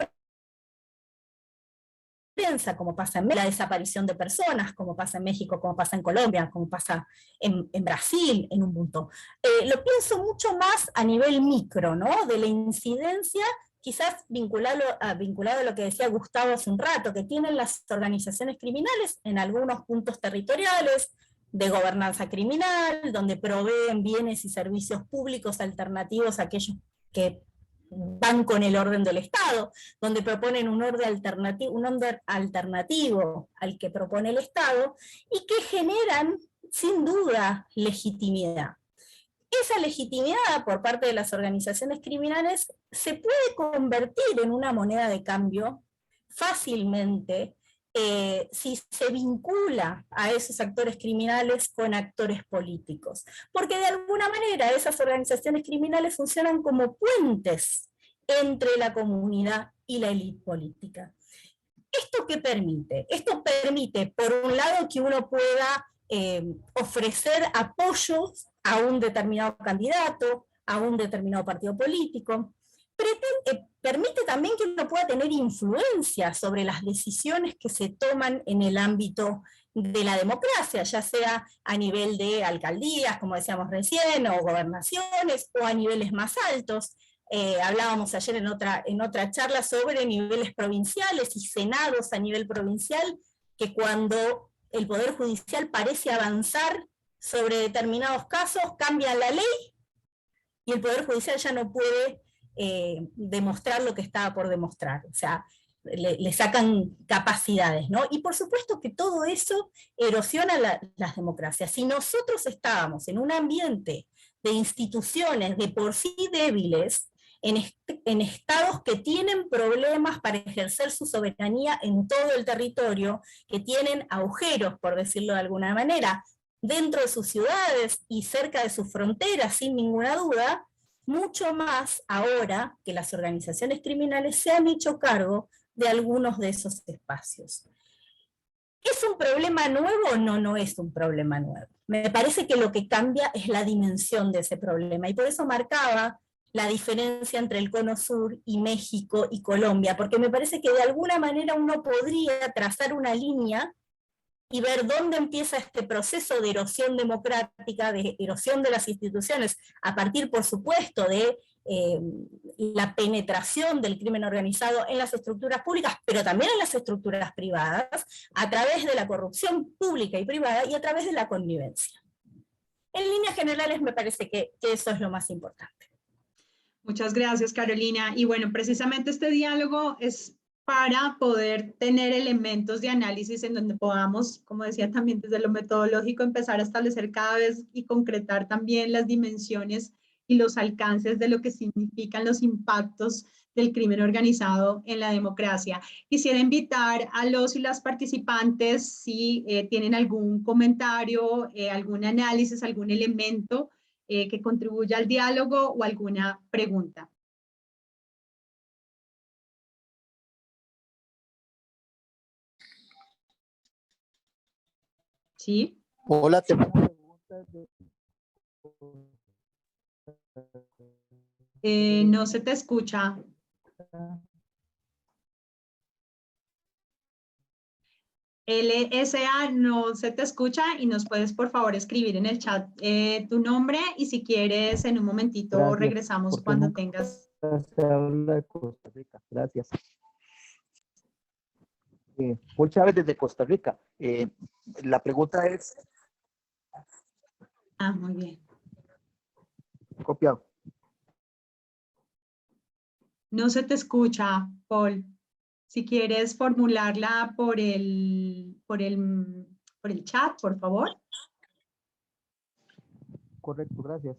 prensa, como pasa en México, la desaparición de personas, como pasa en México, como pasa en Colombia, como pasa en Brasil en un punto. Lo pienso mucho más a nivel micro, ¿no?, de la incidencia, quizás vinculado a lo que decía Gustavo hace un rato, que tienen las organizaciones criminales en algunos puntos territoriales, de gobernanza criminal, donde proveen bienes y servicios públicos alternativos a aquellos que van con el orden del Estado, donde proponen un orden alternativo al que propone el Estado, y que generan, sin duda, legitimidad. Esa legitimidad por parte de las organizaciones criminales se puede convertir en una moneda de cambio fácilmente si se vincula a esos actores criminales con actores políticos. Porque de alguna manera esas organizaciones criminales funcionan como puentes entre la comunidad y la élite política. ¿Esto qué permite? Esto permite, por un lado, que uno pueda ofrecer apoyos a un determinado candidato, a un determinado partido político, permite también que uno pueda tener influencia sobre las decisiones que se toman en el ámbito de la democracia, ya sea a nivel de alcaldías, como decíamos recién, o gobernaciones, o a niveles más altos. Hablábamos ayer en otra charla sobre niveles provinciales y senados a nivel provincial, que cuando el Poder Judicial parece avanzar sobre determinados casos, cambia la ley y el Poder Judicial ya no puede demostrar lo que estaba por demostrar, o sea, le sacan capacidades, ¿no? Y por supuesto que todo eso erosiona las democracias. Si nosotros estábamos en un ambiente de instituciones de por sí débiles, en estados que tienen problemas para ejercer su soberanía en todo el territorio, que tienen agujeros, por decirlo de alguna manera, dentro de sus ciudades y cerca de sus fronteras, sin ninguna duda, mucho más ahora que las organizaciones criminales se han hecho cargo de algunos de esos espacios. ¿Es un problema nuevo? No, no es un problema nuevo. Me parece que lo que cambia es la dimensión de ese problema, y por eso marcaba la diferencia entre el Cono Sur y México y Colombia, porque me parece que de alguna manera uno podría trazar una línea y ver dónde empieza este proceso de erosión democrática, de erosión de las instituciones, a partir, por supuesto, de la penetración del crimen organizado en las estructuras públicas, pero también en las estructuras privadas, a través de la corrupción pública y privada y a través de la connivencia. En líneas generales me parece que eso es lo más importante. Muchas gracias, Carolina. Y bueno, precisamente este diálogo es para poder tener elementos de análisis en donde podamos, como decía también desde lo metodológico, empezar a establecer cada vez y concretar también las dimensiones y los alcances de lo que significan los impactos del crimen organizado en la democracia. Quisiera invitar a los y las participantes si tienen algún comentario, algún análisis, algún elemento que contribuya al diálogo o alguna pregunta. ¿Sí? Hola, tengo una pregunta. No se te escucha. LSA, no se te escucha y nos puedes por favor escribir en el chat tu nombre y si quieres en un momentito Gracias, regresamos cuando tengas. Se habla de Costa Rica, gracias. Paul Chávez desde Costa Rica. La pregunta es... Ah, muy bien. Copiado. No se te escucha, Paul. Si quieres formularla por el chat, por favor. Correcto, gracias.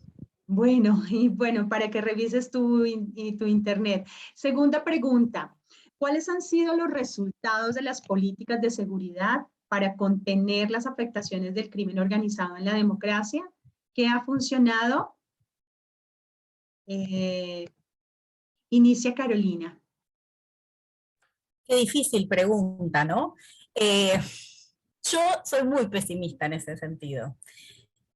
Bueno, y bueno, para que revises tu internet. Segunda pregunta, ¿cuáles han sido los resultados de las políticas de seguridad para contener las afectaciones del crimen organizado en la democracia? ¿Qué ha funcionado? Inicia Carolina. Qué difícil pregunta, ¿no? Yo soy muy pesimista en ese sentido.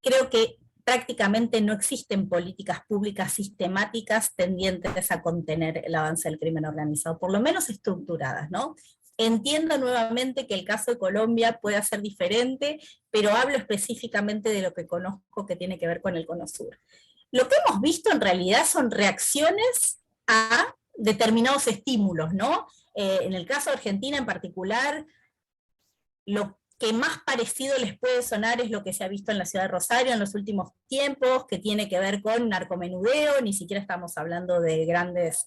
Creo que prácticamente no existen políticas públicas sistemáticas tendientes a contener el avance del crimen organizado, por lo menos estructuradas, ¿no? Entiendo nuevamente que el caso de Colombia pueda ser diferente, pero hablo específicamente de lo que conozco que tiene que ver con el Cono Sur. Lo que hemos visto en realidad son reacciones a determinados estímulos, ¿no? En el caso de Argentina en particular, lo que más parecido les puede sonar es lo que se ha visto en la ciudad de Rosario en los últimos tiempos, que tiene que ver con narcomenudeo, ni siquiera estamos hablando de grandes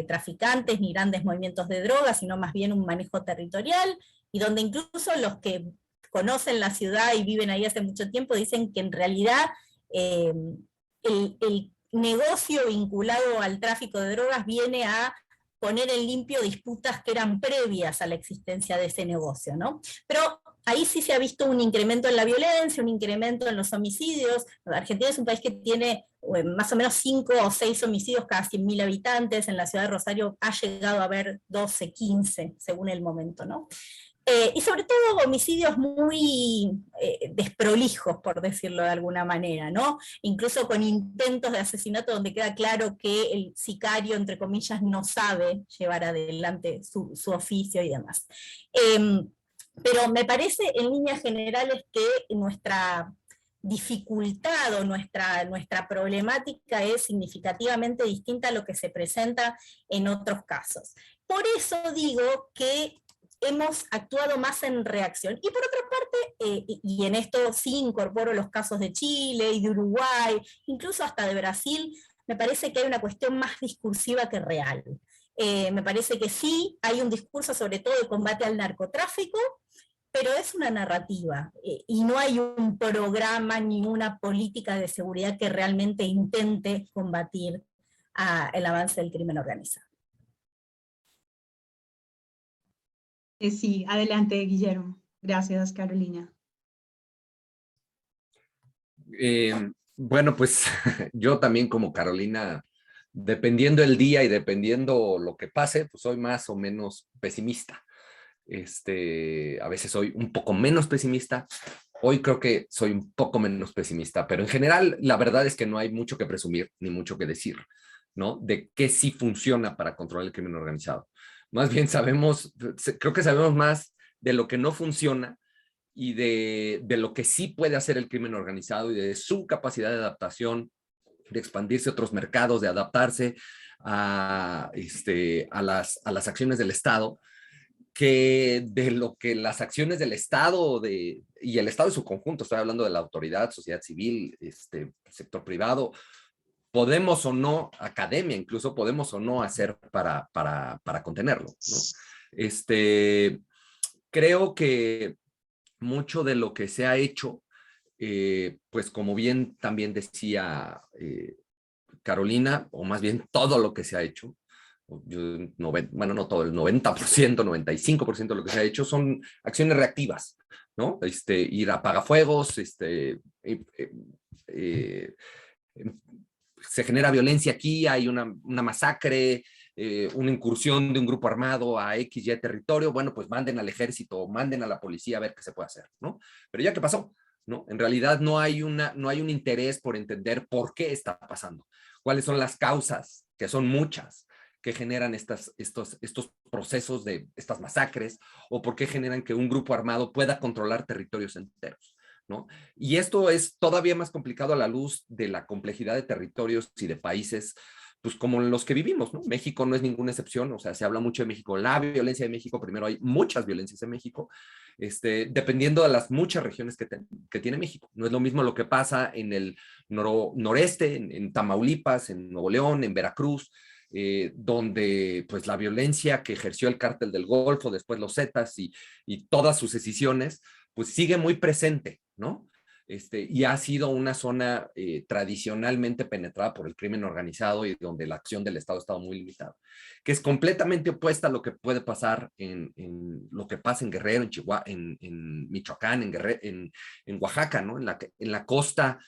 traficantes ni grandes movimientos de drogas, sino más bien un manejo territorial, y donde incluso los que conocen la ciudad y viven ahí hace mucho tiempo dicen que en realidad el negocio vinculado al tráfico de drogas viene a poner en limpio disputas que eran previas a la existencia de ese negocio, ¿no? Pero ahí sí se ha visto un incremento en la violencia, un incremento en los homicidios. Argentina es un país que tiene más o menos 5 o 6 homicidios cada 100.000 habitantes. En la ciudad de Rosario ha llegado a haber 12, 15, según el momento, ¿no? Y sobre todo homicidios muy desprolijos, por decirlo de alguna manera, ¿no? Incluso con intentos de asesinato donde queda claro que el sicario, entre comillas, no sabe llevar adelante su oficio y demás. Pero me parece en líneas generales que nuestra dificultad o nuestra problemática es significativamente distinta a lo que se presenta en otros casos. Por eso digo que hemos actuado más en reacción. Y por otra parte, y en esto sí incorporo los casos de Chile y de Uruguay, incluso hasta de Brasil, me parece que hay una cuestión más discursiva que real. Me parece que sí hay un discurso sobre todo de combate al narcotráfico, pero es una narrativa, y no hay un programa ni una política de seguridad que realmente intente combatir el avance del crimen organizado. Sí, adelante, Guillermo. Gracias, Carolina. Bueno, pues yo también como Carolina, dependiendo el día y dependiendo lo que pase, pues soy más o menos pesimista. A veces soy un poco menos pesimista. Hoy creo que soy un poco menos pesimista, pero en general la verdad es que no hay mucho que presumir ni mucho que decir, ¿no? De qué sí funciona para controlar el crimen organizado. Más bien creo que sabemos más de lo que no funciona y de lo que sí puede hacer el crimen organizado y de su capacidad de adaptación, de expandirse a otros mercados, de adaptarse a las acciones del Estado, que de lo que las acciones del Estado y el Estado en su conjunto, estoy hablando de la autoridad, sociedad civil, sector privado, podemos o no, academia incluso, podemos o no hacer para contenerlo, ¿no? Creo que mucho de lo que se ha hecho, pues como bien también decía Carolina, o más bien todo lo que se ha hecho, bueno, no todo, el 90%, 95% de lo que se ha hecho son acciones reactivas, ¿no? Ir a apagafuegos, se genera violencia aquí, hay una masacre, una incursión de un grupo armado a XY territorio, bueno, pues manden al ejército, manden a la policía a ver qué se puede hacer, ¿no? Pero ya que pasó, ¿no? En realidad no hay un interés por entender por qué está pasando, cuáles son las causas, que son muchas, que generan estos procesos de estas masacres, o por qué generan que un grupo armado pueda controlar territorios enteros, ¿no? Y esto es todavía más complicado a la luz de la complejidad de territorios y de países, pues como los que vivimos, ¿no? México no es ninguna excepción, o sea, se habla mucho de México, la violencia de México, primero hay muchas violencias en México, dependiendo de las muchas regiones que tiene México. No es lo mismo lo que pasa en el noreste, en Tamaulipas, en Nuevo León, en Veracruz, donde pues la violencia que ejerció el cártel del Golfo, después los Zetas y todas sus escisiones, pues sigue muy presente, ¿no? Y ha sido una zona tradicionalmente penetrada por el crimen organizado y donde la acción del Estado ha estado muy limitada, que es completamente opuesta a lo que puede pasar en lo que pasa en Guerrero, en Chihuahua, en Michoacán, en Oaxaca, ¿no? En la costa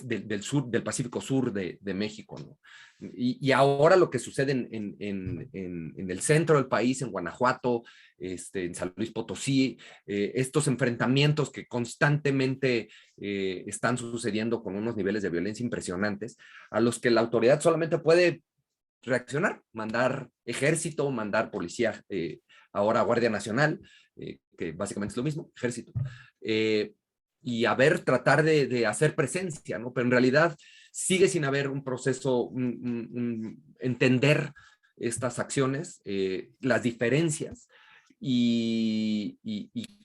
del sur, del Pacífico Sur de México, ¿no? Y ahora lo que sucede en el centro del país, en Guanajuato, en San Luis Potosí, estos enfrentamientos que constantemente están sucediendo con unos niveles de violencia impresionantes, a los que la autoridad solamente puede reaccionar, mandar ejército, mandar policía, ahora Guardia Nacional, que básicamente es lo mismo, ejército, y tratar de hacer presencia, ¿no? Pero en realidad sigue sin haber un proceso, entender estas acciones, las diferencias, y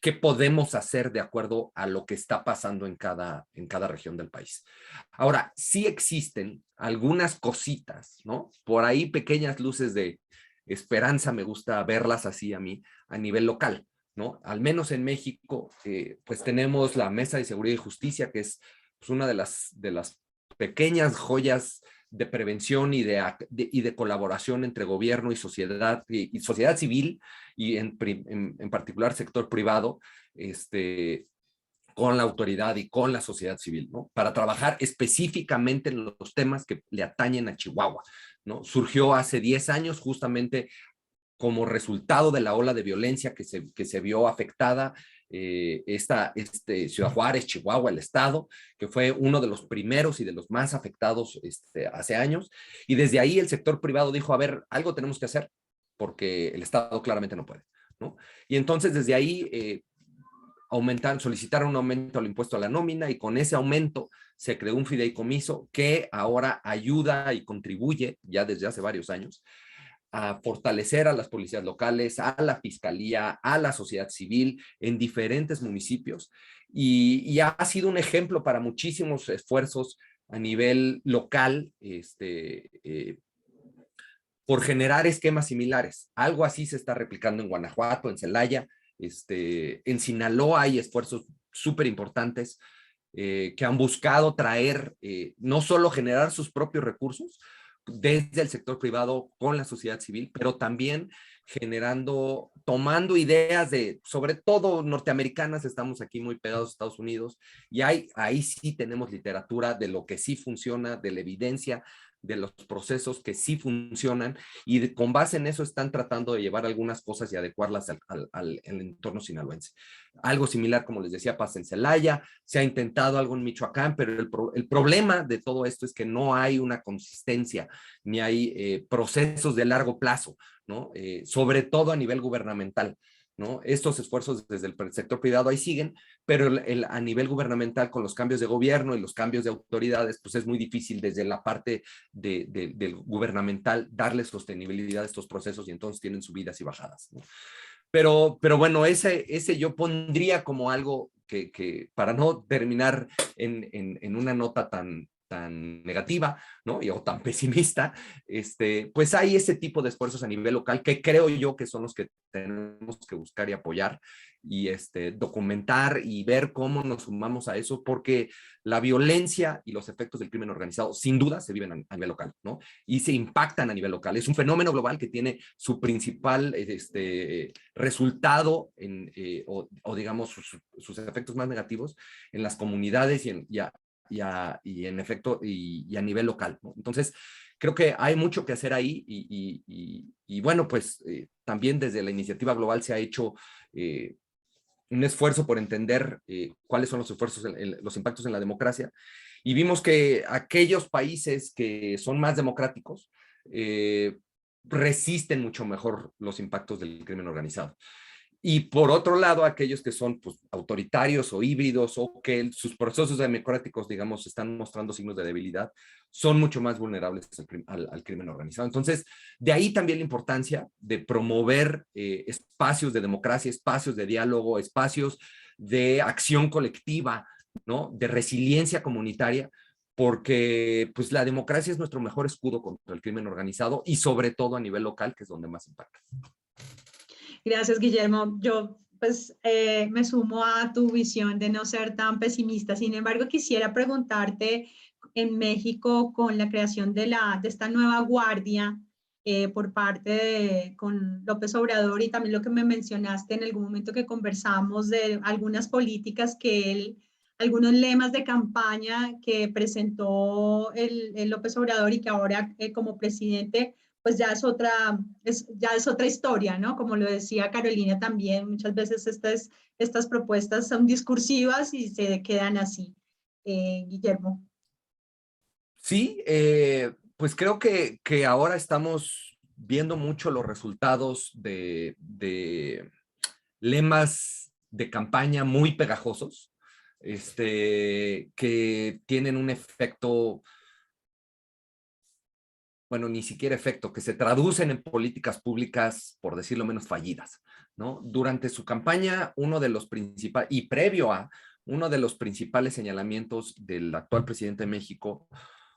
qué podemos hacer de acuerdo a lo que está pasando en cada región del país. Ahora, sí existen algunas cositas, ¿no? Por ahí pequeñas luces de esperanza, me gusta verlas así a mí, a nivel local, ¿no? Al menos en México, pues tenemos la Mesa de Seguridad y Justicia, que es pues, una de las pequeñas joyas de prevención y de colaboración entre gobierno y sociedad civil, y en particular sector privado, con la autoridad y con la sociedad civil, ¿no? Para trabajar específicamente en los temas que le atañen a Chihuahua, ¿no? Surgió hace 10 años justamente como resultado de la ola de violencia que se vio afectada Ciudad Juárez, Chihuahua, el estado, que fue uno de los primeros y de los más afectados hace años. Y desde ahí el sector privado dijo, a ver, algo tenemos que hacer, porque el Estado claramente no puede, ¿no? Y entonces desde ahí solicitaron un aumento al impuesto a la nómina, y con ese aumento se creó un fideicomiso que ahora ayuda y contribuye ya desde hace varios años a fortalecer a las policías locales, a la fiscalía, a la sociedad civil en diferentes municipios, y ha sido un ejemplo para muchísimos esfuerzos a nivel local, por generar esquemas similares. Algo así se está replicando en Guanajuato, en Celaya, en Sinaloa hay esfuerzos súper importantes que han buscado traer, no solo generar sus propios recursos, desde el sector privado con la sociedad civil, pero también tomando ideas sobre todo norteamericanas, estamos aquí muy pegados a Estados Unidos, y ahí sí tenemos literatura de lo que sí funciona, de la evidencia, de los procesos que sí funcionan, y con base en eso están tratando de llevar algunas cosas y adecuarlas al entorno sinaloense. Algo similar, como les decía, pasa en Celaya, se ha intentado algo en Michoacán, pero el problema de todo esto es que no hay una consistencia, ni hay procesos de largo plazo, ¿no? Sobre todo a nivel gubernamental, ¿no? Estos esfuerzos desde el sector privado ahí siguen, pero a nivel gubernamental, con los cambios de gobierno y los cambios de autoridades, pues es muy difícil desde la parte del gubernamental darle sostenibilidad a estos procesos, y entonces tienen subidas y bajadas, ¿no? Pero bueno, ese yo pondría como algo que para no terminar en una nota tan negativa, ¿no? O tan pesimista, pues hay ese tipo de esfuerzos a nivel local que creo yo que son los que tenemos que buscar y apoyar, y documentar y ver cómo nos sumamos a eso, porque la violencia y los efectos del crimen organizado sin duda se viven a nivel local, ¿no? Y se impactan a nivel local. Es un fenómeno global que tiene su principal resultado o digamos sus efectos más negativos en las comunidades y en efecto y a nivel local, ¿no? Entonces creo que hay mucho que hacer ahí, y bueno, pues también desde la iniciativa global se ha hecho un esfuerzo por entender cuáles son los impactos en la democracia, y vimos que aquellos países que son más democráticos resisten mucho mejor los impactos del crimen organizado. Y por otro lado, aquellos que son pues, autoritarios o híbridos, o que sus procesos democráticos, digamos, están mostrando signos de debilidad, son mucho más vulnerables al crimen organizado. Entonces, de ahí también la importancia de promover espacios de democracia, espacios de diálogo, espacios de acción colectiva, ¿no? De resiliencia comunitaria, porque pues la democracia es nuestro mejor escudo contra el crimen organizado, y sobre todo a nivel local, que es donde más impacta. Gracias, Guillermo. Yo pues me sumo a tu visión de no ser tan pesimista. Sin embargo, quisiera preguntarte, en México, con la creación de esta nueva guardia por parte con López Obrador, y también lo que me mencionaste en algún momento que conversamos de algunas políticas algunos lemas de campaña que presentó el López Obrador, y que ahora como presidente pues ya es otra historia, ¿no? Como lo decía Carolina también, muchas veces estas propuestas son discursivas y se quedan así. Guillermo. Sí, pues creo que ahora estamos viendo mucho los resultados de lemas de campaña muy pegajosos, que tienen un efecto, bueno, ni siquiera efecto, que se traducen en políticas públicas, por decirlo menos, fallidas, ¿no? Durante su campaña, uno de los principales, y previo a, uno de los principales señalamientos del actual presidente de México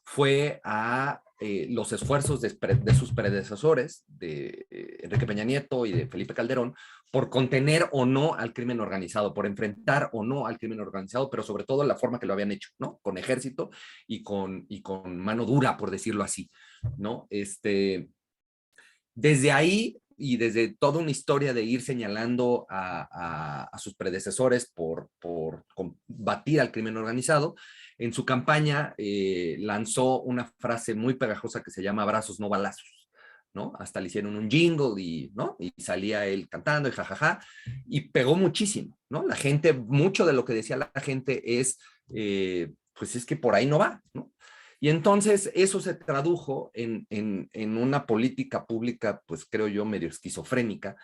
fue a los esfuerzos de sus predecesores, de Enrique Peña Nieto y de Felipe Calderón, por contener o no al crimen organizado, por enfrentar o no al crimen organizado, pero sobre todo la forma que lo habían hecho, ¿no? Con ejército y con mano dura, por decirlo así, ¿no? Desde ahí, y desde toda una historia de ir señalando a sus predecesores por combatir al crimen organizado, en su campaña lanzó una frase muy pegajosa que se llama abrazos no balazos, ¿no? Hasta le hicieron un jingle, ¿no? Y salía él cantando y jajaja, y pegó muchísimo, ¿no? La gente, mucho de lo que decía la gente es, pues es que por ahí no va, ¿no? Y entonces eso se tradujo en una política pública, pues creo yo, medio esquizofrénica,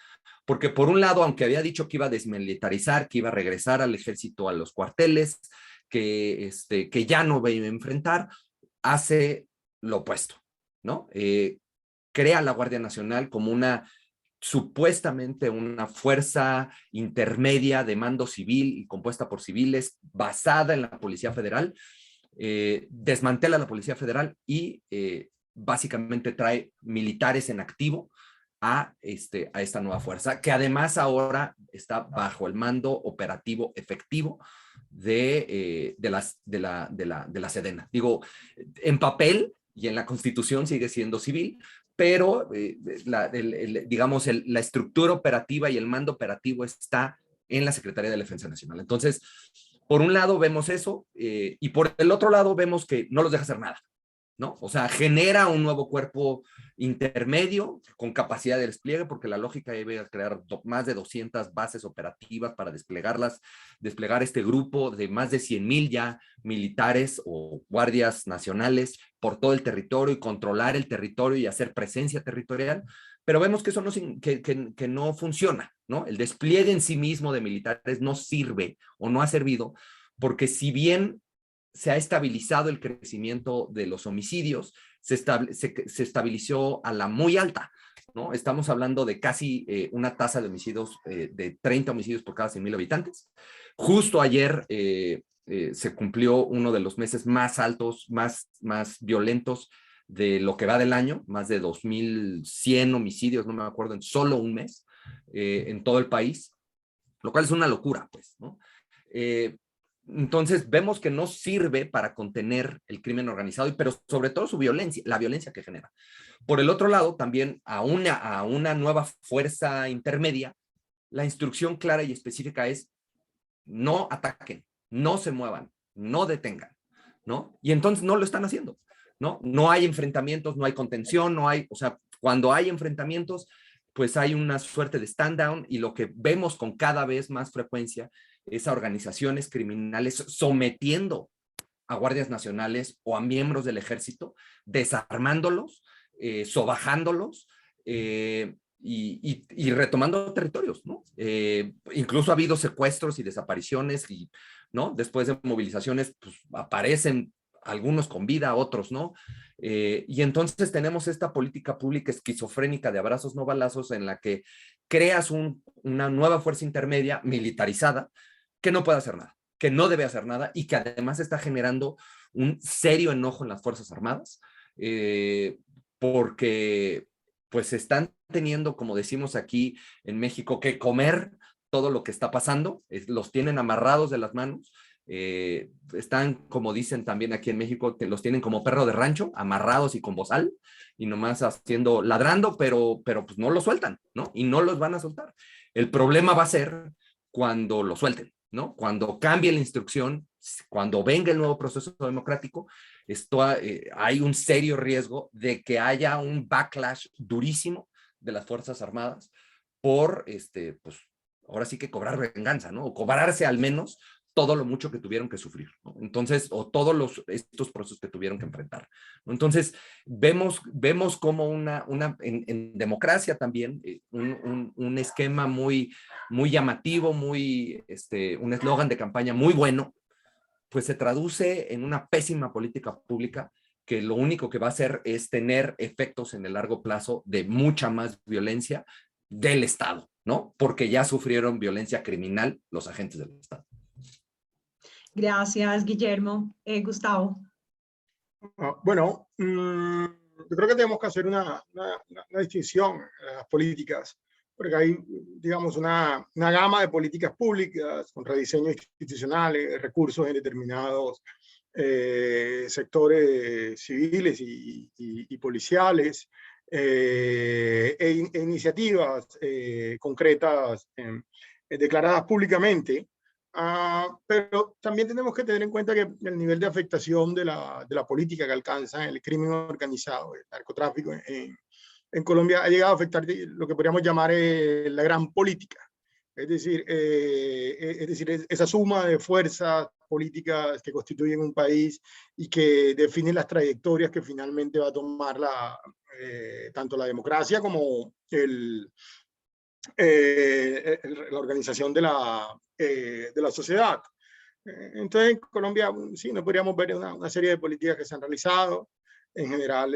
porque por un lado, aunque había dicho que iba a desmilitarizar, que iba a regresar al ejército a los cuarteles, que ya no iba a enfrentar, hace lo opuesto, ¿no? Crea la Guardia Nacional como supuestamente una fuerza intermedia de mando civil y compuesta por civiles, basada en la Policía Federal. Desmantela la Policía Federal y básicamente trae militares en activo a esta nueva fuerza, que además ahora está bajo el mando operativo efectivo de la Sedena. Digo, en papel y en la Constitución sigue siendo civil, pero digamos, la estructura operativa y el mando operativo está en la Secretaría de Defensa Nacional. Entonces, por un lado vemos eso, y por el otro lado vemos que no los deja hacer nada, ¿no? O sea, genera un nuevo cuerpo intermedio con capacidad de despliegue, porque la lógica debe crear más de 200 bases operativas para desplegar este grupo de más de 100,000 ya militares o guardias nacionales por todo el territorio y controlar el territorio y hacer presencia territorial. Pero vemos que eso que no funciona, ¿no? El despliegue en sí mismo de militares no sirve o no ha servido, porque si bien se ha estabilizado el crecimiento de los homicidios, se estabilizó a la muy alta, ¿no? Estamos hablando de casi una tasa de homicidios, de 30 homicidios por cada 100,000 habitantes. Justo ayer se cumplió uno de los meses más altos, más violentos de lo que va del año, más de 2,100 homicidios, no me acuerdo, en solo un mes, en todo el país, lo cual es una locura, pues, ¿no? Entonces vemos que no sirve para contener el crimen organizado, pero sobre todo su violencia, la violencia que genera. Por el otro lado, también a una nueva fuerza intermedia, la instrucción clara y específica es: no ataquen, no se muevan, no detengan, ¿no? Y entonces no lo están haciendo, ¿no? No hay enfrentamientos, no hay contención, no hay, o sea, cuando hay enfrentamientos, pues hay una suerte de stand down, y lo que vemos con cada vez más frecuencia es a organizaciones criminales sometiendo a guardias nacionales o a miembros del ejército, desarmándolos, sobajándolos, y retomando territorios, ¿no? Incluso ha habido secuestros y desapariciones, ¿no? Después de movilizaciones, pues aparecen algunos con vida, otros no. Y entonces tenemos esta política pública esquizofrénica de abrazos no balazos, en la que creas una nueva fuerza intermedia militarizada que no puede hacer nada, que no debe hacer nada, y que además está generando un serio enojo en las Fuerzas Armadas, porque pues están teniendo, como decimos aquí en México, que comer todo lo que está pasando, los tienen amarrados de las manos, están, como dicen también aquí en México, los tienen como perro de rancho, amarrados y con bozal, y nomás ladrando, pero pues no lo sueltan, ¿no? Y no los van a soltar. El problema va a ser cuando lo suelten, ¿no? Cuando cambie la instrucción, cuando venga el nuevo proceso democrático, hay un serio riesgo de que haya un backlash durísimo de las Fuerzas Armadas por, pues, ahora sí que cobrar venganza, ¿no? O cobrarse al menos todo lo mucho que tuvieron que sufrir, ¿no? Entonces, o todos estos procesos que tuvieron que enfrentar, ¿no? Entonces, vemos como en democracia también, un esquema muy llamativo, un eslogan de campaña muy bueno, pues se traduce en una pésima política pública, que lo único que va a hacer es tener efectos en el largo plazo de mucha más violencia del Estado, ¿no? Porque ya sufrieron violencia criminal los agentes del Estado. Gracias, Guillermo. Gustavo. Bueno, yo creo que tenemos que hacer una distinción en las políticas, porque hay, digamos, una gama de políticas públicas con rediseños institucionales, recursos en determinados sectores civiles y policiales, e iniciativas concretas declaradas públicamente. Pero también tenemos que tener en cuenta que el nivel de afectación de la política que alcanza el crimen organizado, el narcotráfico en Colombia, ha llegado a afectar lo que podríamos llamar la gran política. Es decir, esa suma de fuerzas políticas que constituyen un país y que definen las trayectorias que finalmente va a tomar tanto la democracia como la organización de la sociedad. Entonces, en Colombia, sí, no podríamos ver una serie de políticas que se han realizado. En general,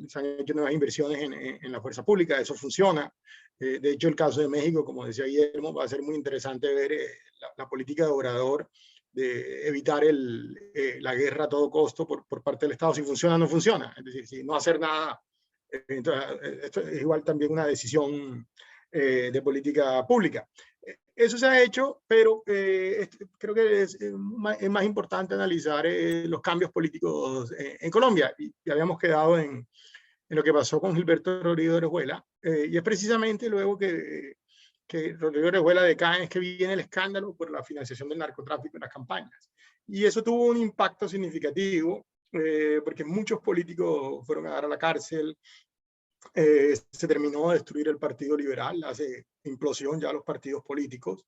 se han hecho nuevas inversiones en la fuerza pública, eso funciona. De hecho, el caso de México, como decía Guillermo, va a ser muy interesante ver la política de Obrador, de evitar la guerra a todo costo por parte del Estado, si funciona o no funciona. Es decir, si no hacer nada, entonces, esto es igual también una decisión de política pública. Eso se ha hecho, pero creo que es más importante analizar los cambios políticos en Colombia. Y habíamos quedado en lo que pasó con Gilberto Rodríguez Orejuela, y es precisamente luego que Rodrigo Orejuela decae, es que viene el escándalo por la financiación del narcotráfico en las campañas. Y eso tuvo un impacto significativo, porque muchos políticos fueron a dar a la cárcel. Se terminó de destruir el Partido Liberal, hace implosión ya los partidos políticos,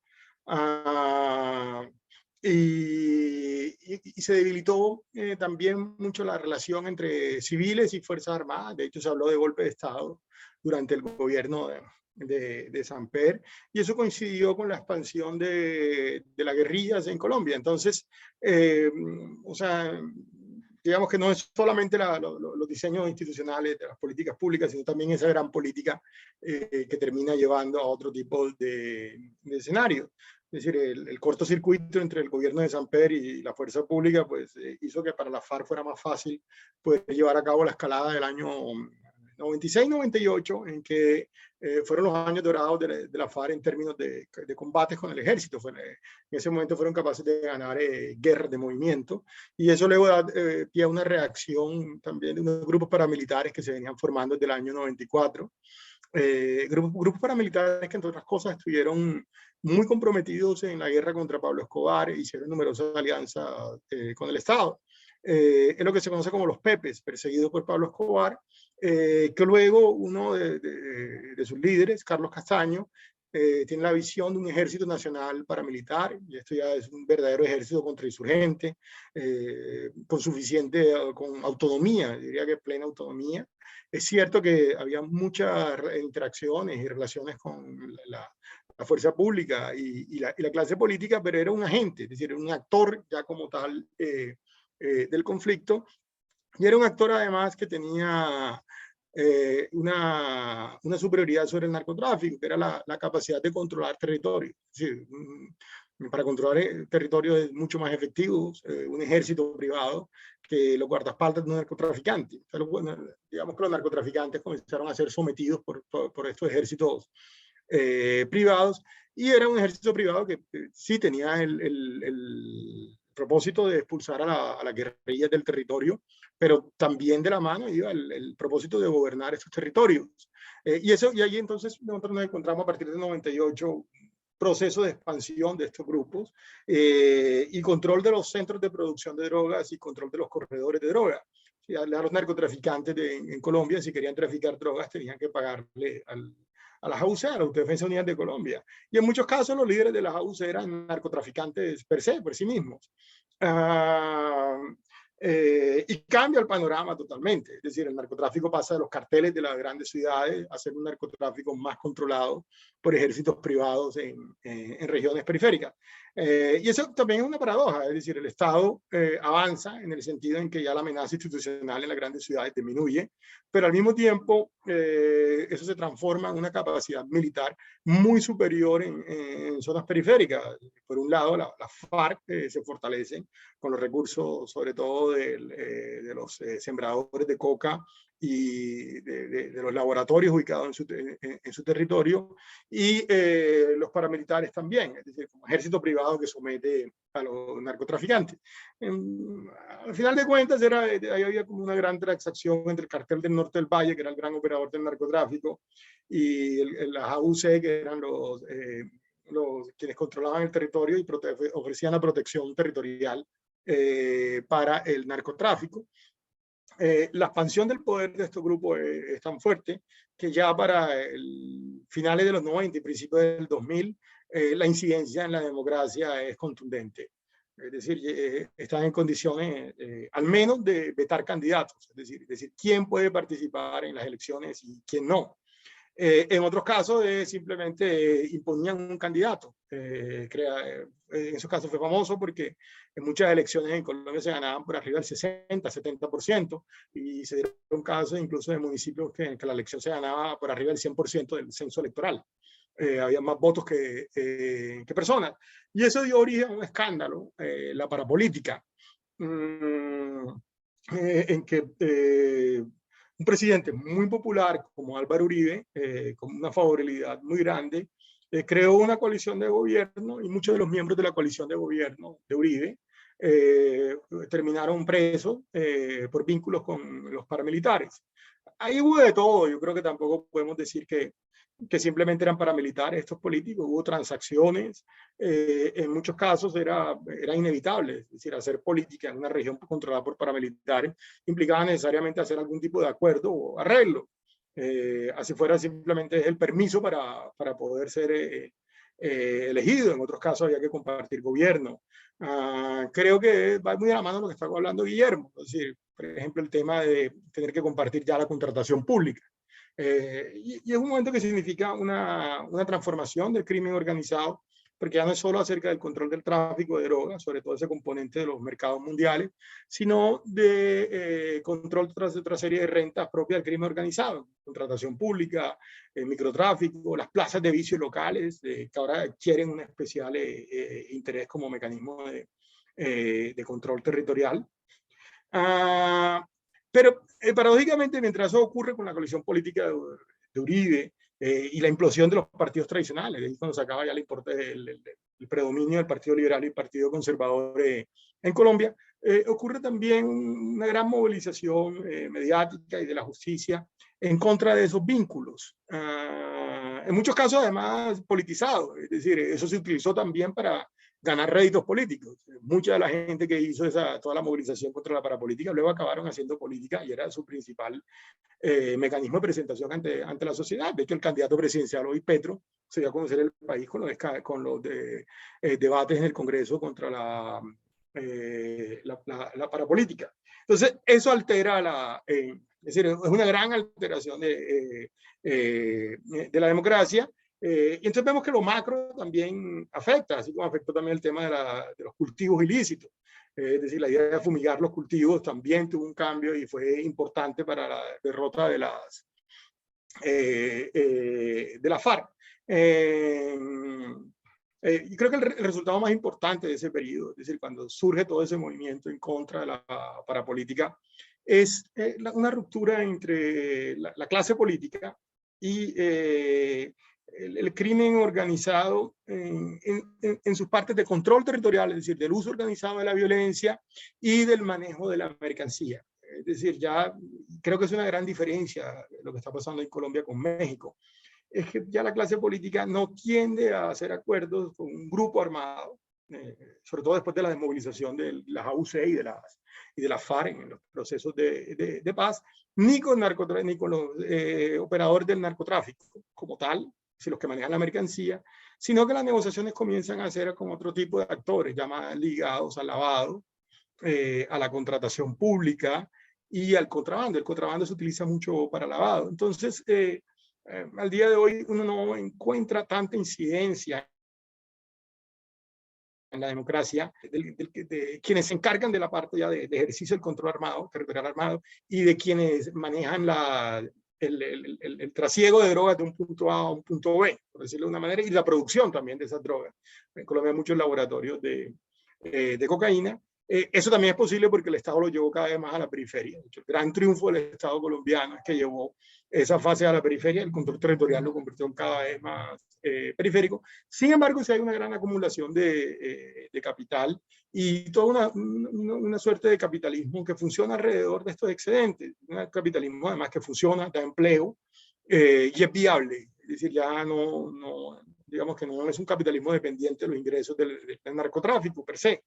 y se debilitó también mucho la relación entre civiles y Fuerzas Armadas. De hecho, se habló de golpe de Estado durante el gobierno de Samper, y eso coincidió con la expansión de las guerrillas en Colombia. Entonces, o sea, digamos que no es solamente los diseños institucionales de las políticas públicas, sino también esa gran política que termina llevando a otro tipo de escenarios. Es decir, el cortocircuito entre el gobierno de Samper y la fuerza pública, pues hizo que para la FARC fuera más fácil poder llevar a cabo la escalada del año 96-98, en que fueron los años dorados de la FARC en términos de combates con el ejército. En ese momento fueron capaces de ganar guerras de movimiento, y eso luego da pie a una reacción también de unos grupos paramilitares que se venían formando desde el año 94. Grupos paramilitares que, entre otras cosas, estuvieron muy comprometidos en la guerra contra Pablo Escobar e hicieron numerosas alianzas con el Estado. Es lo que se conoce como los Pepes, perseguidos por Pablo Escobar, que luego uno de sus líderes, Carlos Castaño, tiene la visión de un ejército nacional paramilitar, y esto ya es un verdadero ejército contrainsurgente, con autonomía, diría que plena autonomía. Es cierto que había muchas interacciones y relaciones con la fuerza pública y la clase política, pero era un agente, es decir, un actor ya como tal del conflicto, y era un actor además que tenía una superioridad sobre el narcotráfico, que era la capacidad de controlar territorio. Es decir, para controlar territorio es mucho más efectivo un ejército privado que los guardaespaldas de un narcotraficante. O sea, digamos que los narcotraficantes comenzaron a ser sometidos por estos ejércitos privados, y era un ejército privado que sí tenía el propósito de expulsar a las guerrillas del territorio, pero también de la mano iba el propósito de gobernar esos territorios. Y ahí entonces nosotros nos encontramos a partir del 98 proceso de expansión de estos grupos y control de los centros de producción de drogas y control de los corredores de drogas. A los narcotraficantes en Colombia, si querían traficar drogas, tenían que pagarle a las AUC, a la Autodefensa Unida de Colombia. Y en muchos casos los líderes de las AUC eran narcotraficantes per se, por sí mismos. Y cambia el panorama totalmente. Es decir, el narcotráfico pasa de los carteles de las grandes ciudades a ser un narcotráfico más controlado por ejércitos privados en regiones periféricas. Y eso también es una paradoja. Es decir, el Estado avanza en el sentido en que ya la amenaza institucional en las grandes ciudades disminuye, pero al mismo tiempo eso se transforma en una capacidad militar muy superior en zonas periféricas. Por un lado, la FARC se fortalece con los recursos, sobre todo de los sembradores de coca y de los laboratorios ubicados en su territorio, y los paramilitares también, es decir, como ejército privado que somete a los narcotraficantes. Al final de cuentas, ahí había como una gran transacción entre el cartel del Norte del Valle, que era el gran operador del narcotráfico, y las AUC, que eran quienes controlaban el territorio y ofrecían la protección territorial para el narcotráfico. La expansión del poder de estos grupos es tan fuerte que ya para finales de los 90 y principios del 2000, la incidencia en la democracia es contundente. Es decir, están en condiciones al menos de vetar candidatos, es decir, quién puede participar en las elecciones y quién no. En otros casos simplemente imponían un candidato. En esos casos fue famoso porque en muchas elecciones en Colombia se ganaban por arriba del 60-70%, y se dieron casos incluso de municipios que la elección se ganaba por arriba del 100% del censo electoral. Había más votos que personas. Y eso dio origen a un escándalo, la parapolítica, en que un presidente muy popular como Álvaro Uribe, con una favorabilidad muy grande, creó una coalición de gobierno y muchos de los miembros de la coalición de gobierno de Uribe terminaron presos por vínculos con los paramilitares. Ahí hubo de todo. Yo creo que tampoco podemos decir que simplemente eran paramilitares estos políticos. Hubo transacciones, en muchos casos era inevitable, es decir, hacer política en una región controlada por paramilitares implicaba necesariamente hacer algún tipo de acuerdo o arreglo. Así fuera simplemente el permiso para poder ser elegido. En otros casos había que compartir gobierno. Creo que va muy de la mano lo que está hablando Guillermo, es decir, por ejemplo, el tema de tener que compartir ya la contratación pública. Y es un momento que significa una transformación del crimen organizado, porque ya no es solo acerca del control del tráfico de drogas, sobre todo ese componente de los mercados mundiales, sino de control de otra serie de rentas propias del crimen organizado, contratación pública, microtráfico, las plazas de vicio locales, que ahora adquieren un especial interés como mecanismo de control territorial. Pero paradójicamente, mientras eso ocurre con la coalición política de Uribe y la implosión de los partidos tradicionales, ahí cuando se acaba ya el predominio del Partido Liberal y el Partido Conservador en Colombia, ocurre también una gran movilización mediática y de la justicia en contra de esos vínculos. En muchos casos, además, politizados, es decir, eso se utilizó también para ganar réditos políticos. Mucha de la gente que hizo toda la movilización contra la parapolítica luego acabaron haciendo política y era su principal mecanismo de presentación ante la sociedad. De hecho, el candidato presidencial hoy, Petro, se dio a conocer el país con los debates en el Congreso contra la parapolítica. Entonces, eso altera es decir, es una gran alteración de la democracia. Y entonces vemos que lo macro también afecta, así como afectó también el tema de los cultivos ilícitos. Es decir, la idea de fumigar los cultivos también tuvo un cambio y fue importante para la derrota de la FARC. Y creo que el resultado más importante de ese periodo, es decir, cuando surge todo ese movimiento en contra de la parapolítica, es una ruptura entre la clase política y el crimen organizado en sus partes de control territorial, es decir, del uso organizado de la violencia y del manejo de la mercancía. Es decir, ya creo que es una gran diferencia lo que está pasando en Colombia con México. Es que ya la clase política no tiende a hacer acuerdos con un grupo armado, sobre todo después de la desmovilización de las AUC y de la FARC en los procesos de paz, ni con los operadores del narcotráfico como tal, si los que manejan la mercancía, sino que las negociaciones comienzan a hacer con otro tipo de actores, ya más ligados al lavado, a la contratación pública y al contrabando. El contrabando se utiliza mucho para lavado. Entonces, al día de hoy uno no encuentra tanta incidencia en la democracia de quienes se encargan de la parte ya de ejercicio del control armado, territorial armado, y de quienes manejan el trasiego de drogas de un punto A a un punto B, por decirlo de una manera, y la producción también de esas drogas. En Colombia hay muchos laboratorios de cocaína. Eso también es posible porque el Estado lo llevó cada vez más a la periferia. De hecho, el gran triunfo del Estado colombiano es que llevó esa fase a la periferia, el control territorial lo convirtió en cada vez más periférico. Sin embargo, sí hay una gran acumulación de capital y toda una suerte de capitalismo que funciona alrededor de estos excedentes. Un capitalismo además que funciona, da empleo y es viable. Es decir, ya digamos que no es un capitalismo dependiente de los ingresos del narcotráfico per se,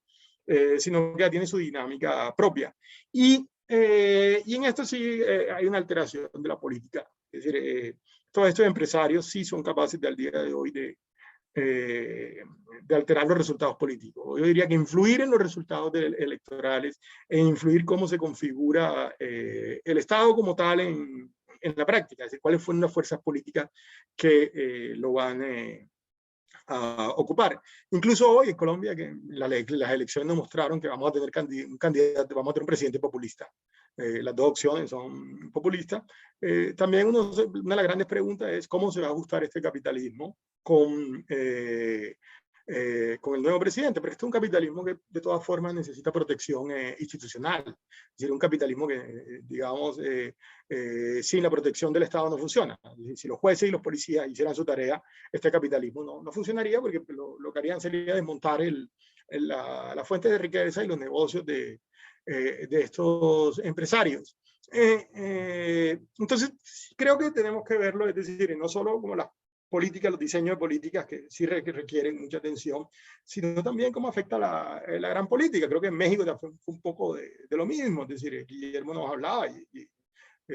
sino que ya tiene su dinámica propia. Y en esto sí hay una alteración de la política. Es decir, todos estos empresarios sí son capaces al día de hoy de alterar los resultados políticos. Yo diría que influir en los resultados electorales e influir cómo se configura el Estado como tal en la práctica. Es decir, cuáles fueron las fuerzas políticas que lo van a ocupar. Incluso hoy en Colombia, que las elecciones nos mostraron que vamos a tener un candidato, vamos a tener un presidente populista. Las dos opciones son populistas. También una de las grandes preguntas es cómo se va a ajustar este capitalismo con con el nuevo presidente, pero este es un capitalismo que de todas formas necesita protección institucional. Es decir, un capitalismo que, digamos, sin la protección del Estado no funciona. Es decir, si los jueces y los policías hicieran su tarea, este capitalismo no funcionaría, porque lo que harían sería desmontar la fuente de riqueza y los negocios de estos empresarios. Entonces, creo que tenemos que verlo, es decir, no solo como las políticas, los diseños de políticas que sí requieren mucha atención, sino también cómo afecta la gran política. Creo que en México fue un poco de lo mismo, es decir, Guillermo nos hablaba, y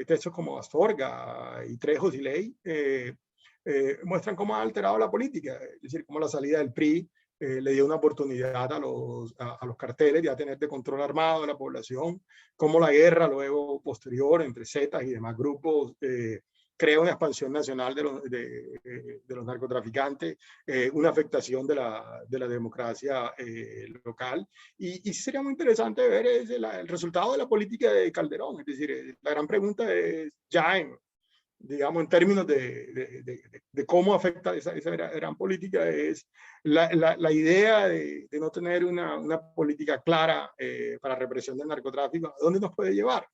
textos como Astorga y Trejos y Ley muestran cómo ha alterado la política, es decir, cómo la salida del PRI le dio una oportunidad a los carteles de tener de control armado de la población, cómo la guerra luego posterior entre Zetas y demás grupos crea una expansión nacional de los narcotraficantes, una afectación de la democracia local. Y sería muy interesante ver el resultado de la política de Calderón. Es decir, la gran pregunta es ya digamos, en términos de cómo afecta esa gran política, es la idea de no tener una política clara para represión del narcotráfico, ¿a dónde nos puede llevar?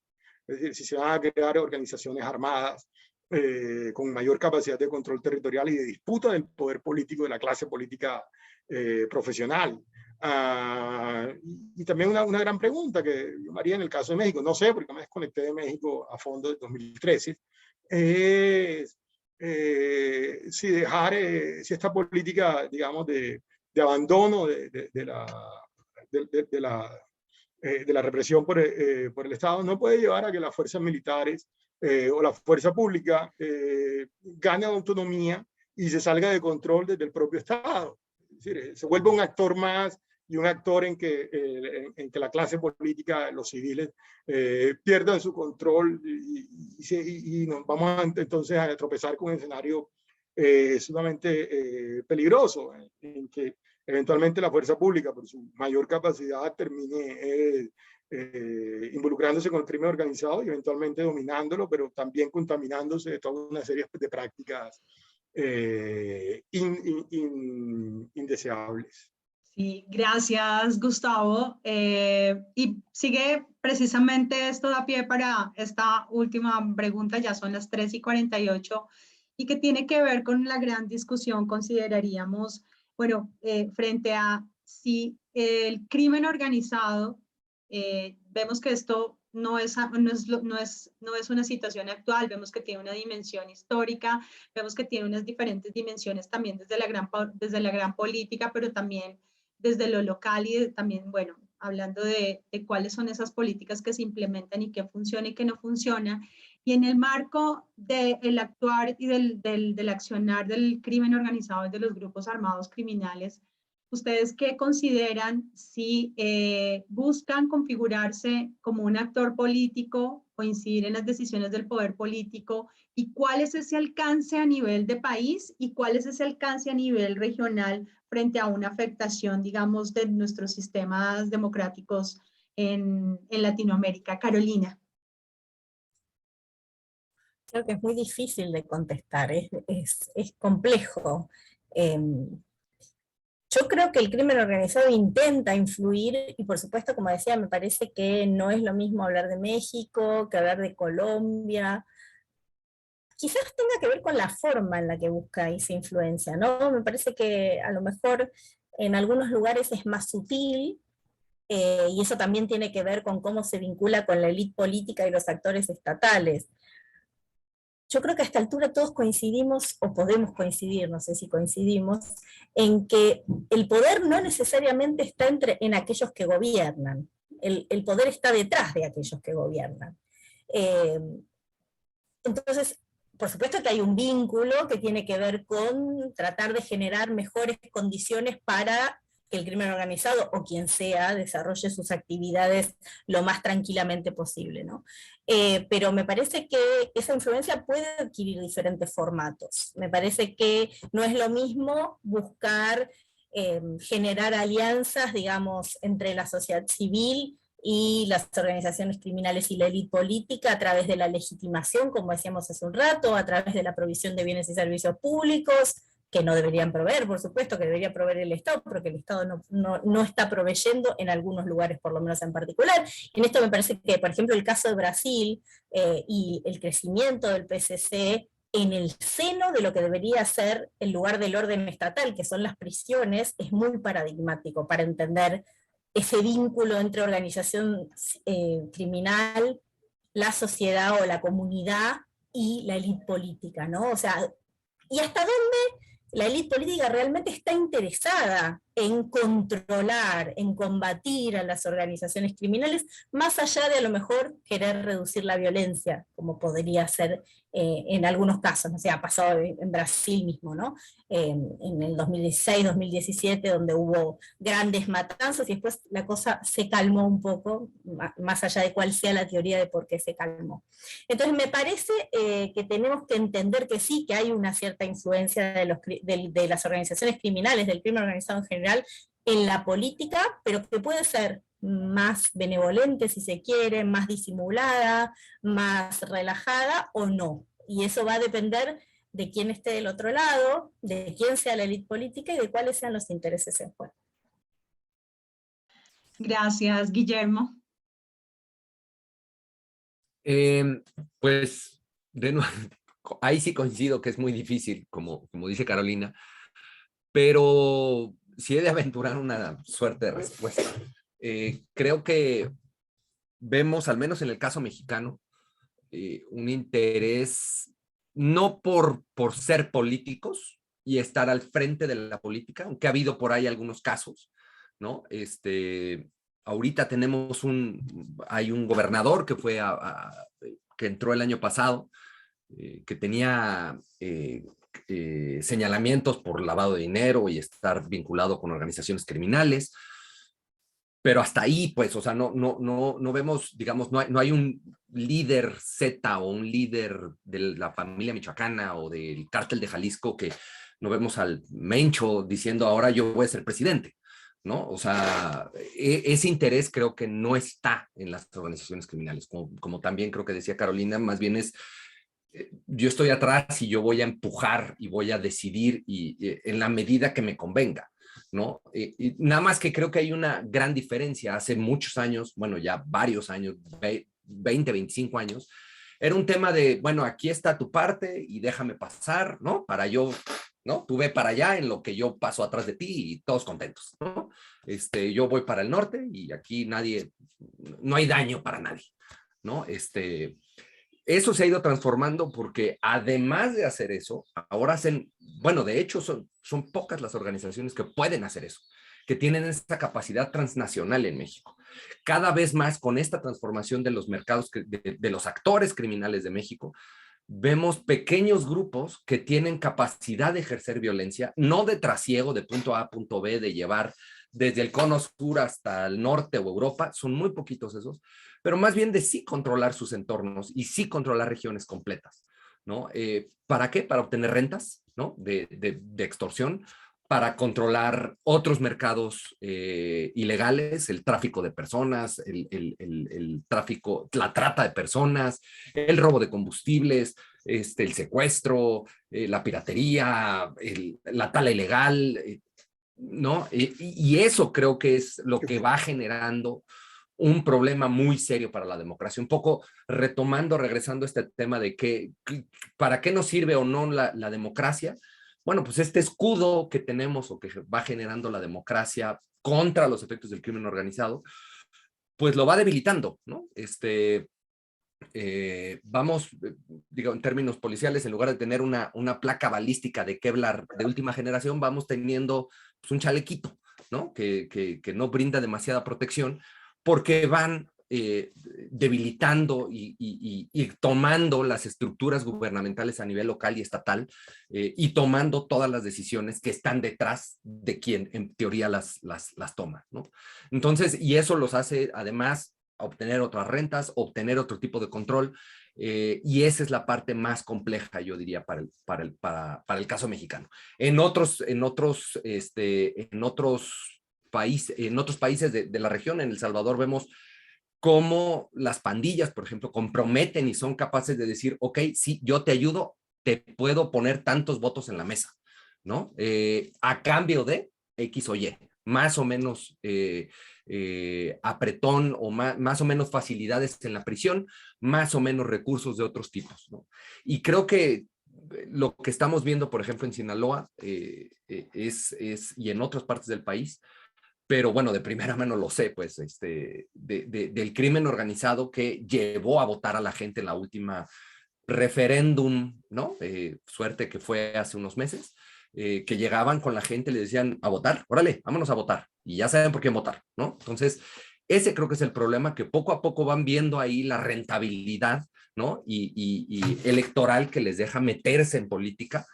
Es decir, si se van a crear organizaciones armadas con mayor capacidad de control territorial y de disputa del poder político de la clase política profesional. Y también una gran pregunta que yo me haría en el caso de México, no sé, porque me desconecté de México a fondo en 2013, es si esta política, digamos, de abandono de la represión por el Estado no puede llevar a que las fuerzas militares o la fuerza pública gane autonomía y se salga de control desde el propio Estado. Es decir, se vuelve un actor más y un actor en que la clase política, los civiles, pierdan su control y nos vamos entonces a tropezar con un escenario sumamente peligroso, en que eventualmente la fuerza pública, por su mayor capacidad, termine involucrándose con el crimen organizado y eventualmente dominándolo, pero también contaminándose de toda una serie de prácticas indeseables. Sí, gracias, Gustavo. Y sigue precisamente esto da pie para esta última pregunta, ya son las 3:48, y que tiene que ver con la gran discusión, consideraríamos, bueno, frente a si el crimen organizado, vemos que esto no es una situación actual, vemos que tiene una dimensión histórica, vemos que tiene unas diferentes dimensiones también desde la gran política, pero también desde lo local y también, bueno, hablando de cuáles son esas políticas que se implementan y qué funciona y qué no funciona. Y en el marco del actuar y del accionar del crimen organizado de los grupos armados criminales, ¿ustedes qué consideran si buscan configurarse como un actor político o incidir en las decisiones del poder político? ¿Y cuál es ese alcance a nivel de país y cuál es ese alcance a nivel regional frente a una afectación, digamos, de nuestros sistemas democráticos en Latinoamérica? Carolina. Creo que es muy difícil de contestar, es complejo. Yo creo que el crimen organizado intenta influir, y por supuesto, como decía, me parece que no es lo mismo hablar de México que hablar de Colombia. Quizás tenga que ver con la forma en la que busca esa influencia, ¿no? Me parece que a lo mejor en algunos lugares es más sutil, y eso también tiene que ver con cómo se vincula con la élite política y los actores estatales. Yo creo que a esta altura todos coincidimos, o podemos coincidir, no sé si coincidimos, en que el poder no necesariamente está en aquellos que gobiernan. El poder está detrás de aquellos que gobiernan. Entonces, por supuesto que hay un vínculo que tiene que ver con tratar de generar mejores condiciones para que el crimen organizado, o quien sea, desarrolle sus actividades lo más tranquilamente posible, ¿no? Pero me parece que esa influencia puede adquirir diferentes formatos. Me parece que no es lo mismo buscar generar alianzas, digamos, entre la sociedad civil y las organizaciones criminales y la élite política a través de la legitimación, como decíamos hace un rato, a través de la provisión de bienes y servicios públicos, que no deberían proveer, por supuesto, que debería proveer el Estado, pero que el Estado no está proveyendo en algunos lugares, por lo menos en particular. En esto me parece que, por ejemplo, el caso de Brasil y el crecimiento del PCC en el seno de lo que debería ser el lugar del orden estatal, que son las prisiones, es muy paradigmático para entender ese vínculo entre organización criminal, la sociedad o la comunidad y la élite política, ¿no? O sea, ¿y hasta dónde la élite política realmente está interesada en controlar, en combatir a las organizaciones criminales, más allá de a lo mejor querer reducir la violencia, como podría ser en algunos casos? No sé, ha pasado en Brasil mismo, ¿no? En el 2016, 2017, donde hubo grandes matanzas y después la cosa se calmó un poco, más allá de cuál sea la teoría de por qué se calmó. Entonces me parece que tenemos que entender que sí, que hay una cierta influencia de las organizaciones criminales, del crimen organizado en general, en la política, pero que puede ser más benevolente, si se quiere, más disimulada, más relajada o no. Y eso va a depender de quién esté del otro lado, de quién sea la élite política y de cuáles sean los intereses en juego. Gracias, Guillermo. Pues, de nuevo, ahí sí coincido que es muy difícil, como dice Carolina, pero si he de aventurar una suerte de respuesta. Creo que vemos, al menos en el caso mexicano, un interés no por ser políticos y estar al frente de la política, aunque ha habido por ahí algunos casos, ¿no? Ahorita tenemos hay un gobernador que fue que entró el año pasado, que tenía señalamientos por lavado de dinero y estar vinculado con organizaciones criminales, pero hasta ahí, pues, o sea, no vemos, digamos, no hay un líder Z o un líder de la familia michoacana o del cártel de Jalisco que no vemos al Mencho diciendo ahora yo voy a ser presidente, ¿no? O sea, ese interés creo que no está en las organizaciones criminales, como también creo que decía Carolina, más bien es yo estoy atrás y yo voy a empujar y voy a decidir en la medida que me convenga, ¿no? Y nada más que creo que hay una gran diferencia. Hace muchos años, bueno, ya varios años, 20, 25 años, era un tema de, bueno, aquí está tu parte y déjame pasar, ¿no? Para yo, ¿no? Tú ve para allá en lo que yo paso atrás de ti y todos contentos, ¿no? Yo voy para el norte y aquí no hay daño para nadie, ¿no? Eso se ha ido transformando porque además de hacer eso, ahora bueno, de hecho son pocas las organizaciones que pueden hacer eso, que tienen esta capacidad transnacional en México. Cada vez más con esta transformación de los mercados, de los actores criminales de México, vemos pequeños grupos que tienen capacidad de ejercer violencia, no de trasiego de punto A a punto B, de llevar desde el cono sur hasta el norte o Europa, son muy poquitos esos, pero más bien de sí controlar sus entornos y sí controlar regiones completas, ¿no? ¿Para qué? Para obtener rentas, ¿no? de extorsión, para controlar otros mercados ilegales, el tráfico de personas, el tráfico, la trata de personas, el robo de combustibles, el secuestro, la piratería, la tala ilegal, ¿no? Y eso creo que es lo que va generando un problema muy serio para la democracia. Un poco regresando a este tema de ¿para qué nos sirve o no la democracia? Bueno, pues este escudo que tenemos o que va generando la democracia contra los efectos del crimen organizado, pues lo va debilitando, ¿no? Vamos, digo, en términos policiales, en lugar de tener una placa balística de Kevlar de última generación, vamos teniendo pues, un chalequito, ¿no? Que no brinda demasiada protección, porque van debilitando y tomando las estructuras gubernamentales a nivel local y estatal y tomando todas las decisiones que están detrás de quien en teoría las toma, ¿no? Entonces, y eso los hace además obtener otras rentas, obtener otro tipo de control, y esa es la parte más compleja, yo diría, para el caso mexicano. En otros países de la región, en El Salvador, vemos cómo las pandillas, por ejemplo, comprometen y son capaces de decir, ok, sí, yo te ayudo, te puedo poner tantos votos en la mesa, ¿no? A cambio de X o Y, más o menos apretón o más o menos facilidades en la prisión, más o menos recursos de otros tipos, ¿no? Y creo que lo que estamos viendo, por ejemplo, en Sinaloa y en otras partes del país, pero bueno, de primera mano lo sé, pues, del crimen organizado que llevó a votar a la gente en la última referéndum, ¿no? Suerte que fue hace unos meses, que llegaban con la gente y le decían a votar, órale, vámonos a votar, y ya saben por qué votar, ¿no? Entonces, ese creo que es el problema, que poco a poco van viendo ahí la rentabilidad, ¿no? Y electoral que les deja meterse en política,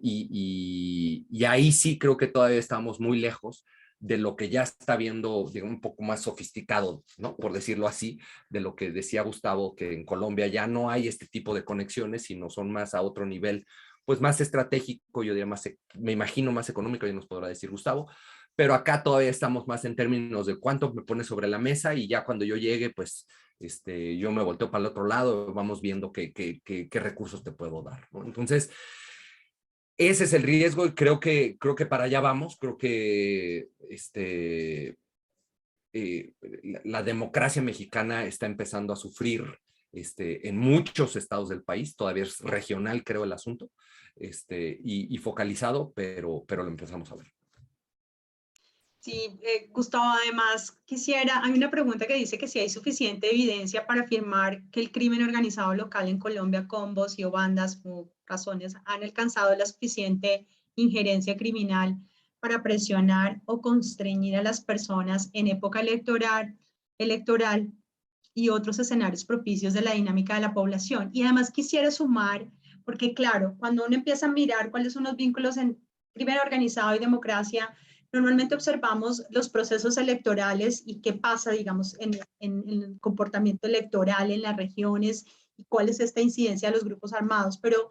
y ahí sí creo que todavía estamos muy lejos de lo que ya está viendo, digamos, un poco más sofisticado, ¿no? Por decirlo así, de lo que decía Gustavo, que en Colombia ya no hay este tipo de conexiones, sino son más a otro nivel, pues más estratégico, yo diría más, me imagino más económico, ya nos podrá decir Gustavo, pero acá todavía estamos más en términos de cuánto me pones sobre la mesa y ya cuando yo llegue, pues, yo me volteo para el otro lado, vamos viendo qué recursos te puedo dar, ¿no? Entonces, ese es el riesgo y creo que para allá vamos. Creo que la democracia mexicana está empezando a sufrir en muchos estados del país. Todavía es regional, creo, el asunto, y focalizado, pero lo empezamos a ver. Sí, Gustavo, además hay una pregunta que dice que si hay suficiente evidencia para afirmar que el crimen organizado local en Colombia, combos y o bandas o razones han alcanzado la suficiente injerencia criminal para presionar o constreñir a las personas en época electoral y otros escenarios propicios de la dinámica de la población. Y además quisiera sumar, porque claro, cuando uno empieza a mirar cuáles son los vínculos en crimen organizado y democracia, normalmente observamos los procesos electorales y qué pasa, digamos, en el comportamiento electoral en las regiones y cuál es esta incidencia de los grupos armados, pero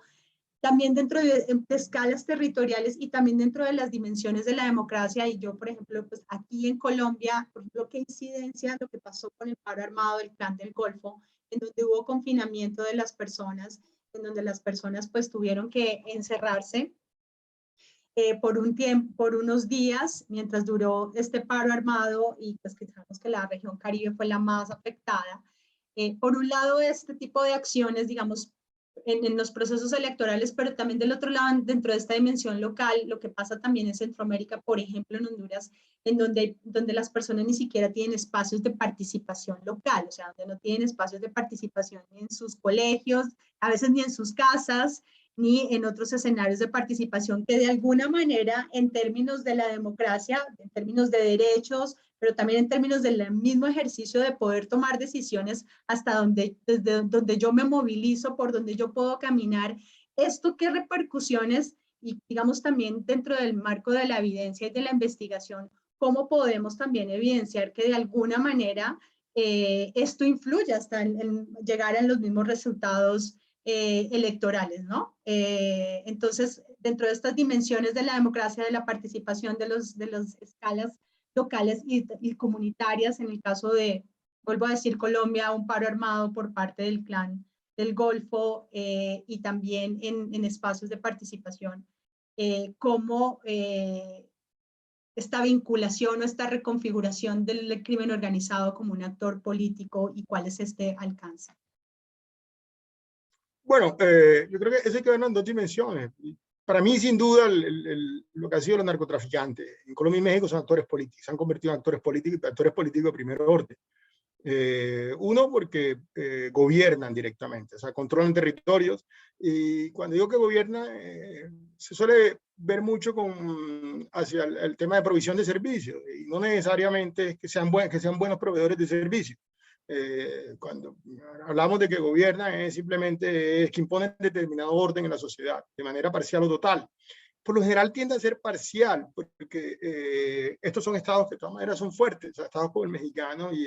también dentro de escalas territoriales y también dentro de las dimensiones de la democracia. Y yo, por ejemplo, pues aquí en Colombia, por ejemplo, qué incidencia lo que pasó con el paro armado del Clan del Golfo, en donde hubo confinamiento de las personas, en donde las personas pues tuvieron que encerrarse por un tiempo, por unos días, mientras duró este paro armado, y pues que sabemos que la región Caribe fue la más afectada. Por un lado, este tipo de acciones, digamos, en los procesos electorales, pero también del otro lado, dentro de esta dimensión local, lo que pasa también en Centroamérica, por ejemplo, en Honduras, en donde las personas ni siquiera tienen espacios de participación local, o sea, donde no tienen espacios de participación ni en sus colegios, a veces ni en sus casas, ni en otros escenarios de participación que de alguna manera, en términos de la democracia, en términos de derechos, pero también en términos del mismo ejercicio de poder tomar decisiones hasta desde donde yo me movilizo, por donde yo puedo caminar, esto qué repercusiones, y digamos también dentro del marco de la evidencia y de la investigación, cómo podemos también evidenciar que de alguna manera esto influye hasta en llegar a los mismos resultados electorales, ¿no? Entonces, dentro de estas dimensiones de la democracia, de la participación de las escalas locales y comunitarias, en el caso de, vuelvo a decir, Colombia, un paro armado por parte del Clan del Golfo, y también en espacios de participación, cómo esta vinculación o esta reconfiguración del crimen organizado como un actor político y cuál es este alcance. Bueno, yo creo que eso hay que verlo en dos dimensiones. Para mí, sin duda, lo que han sido los narcotraficantes en Colombia y México son actores políticos, se han convertido en actores políticos de primer orden. Uno, porque gobiernan directamente, o sea, controlan territorios, y cuando digo que gobiernan, se suele ver mucho hacia el tema de provisión de servicios, y no necesariamente que sean buenos proveedores de servicios. Cuando hablamos de que gobiernan, simplemente es que imponen determinado orden en la sociedad, de manera parcial o total. Por lo general tiende a ser parcial, porque estos son estados que de todas maneras son fuertes, o sea, estados como el mexicano y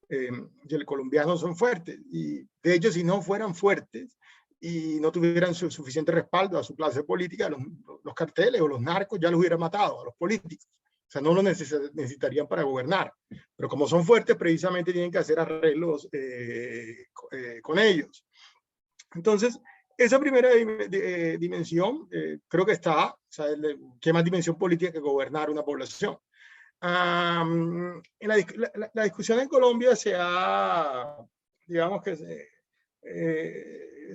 el colombiano son fuertes, y de hecho si no fueran fuertes y no tuvieran suficiente respaldo a su clase política, los carteles o los narcos ya los hubieran matado a los políticos. O sea, no lo necesitarían para gobernar. Pero como son fuertes, precisamente tienen que hacer arreglos con ellos. Entonces, esa primera dimensión creo que está, o sea, ¿qué más dimensión política que gobernar una población? La discusión en Colombia se ha, digamos que se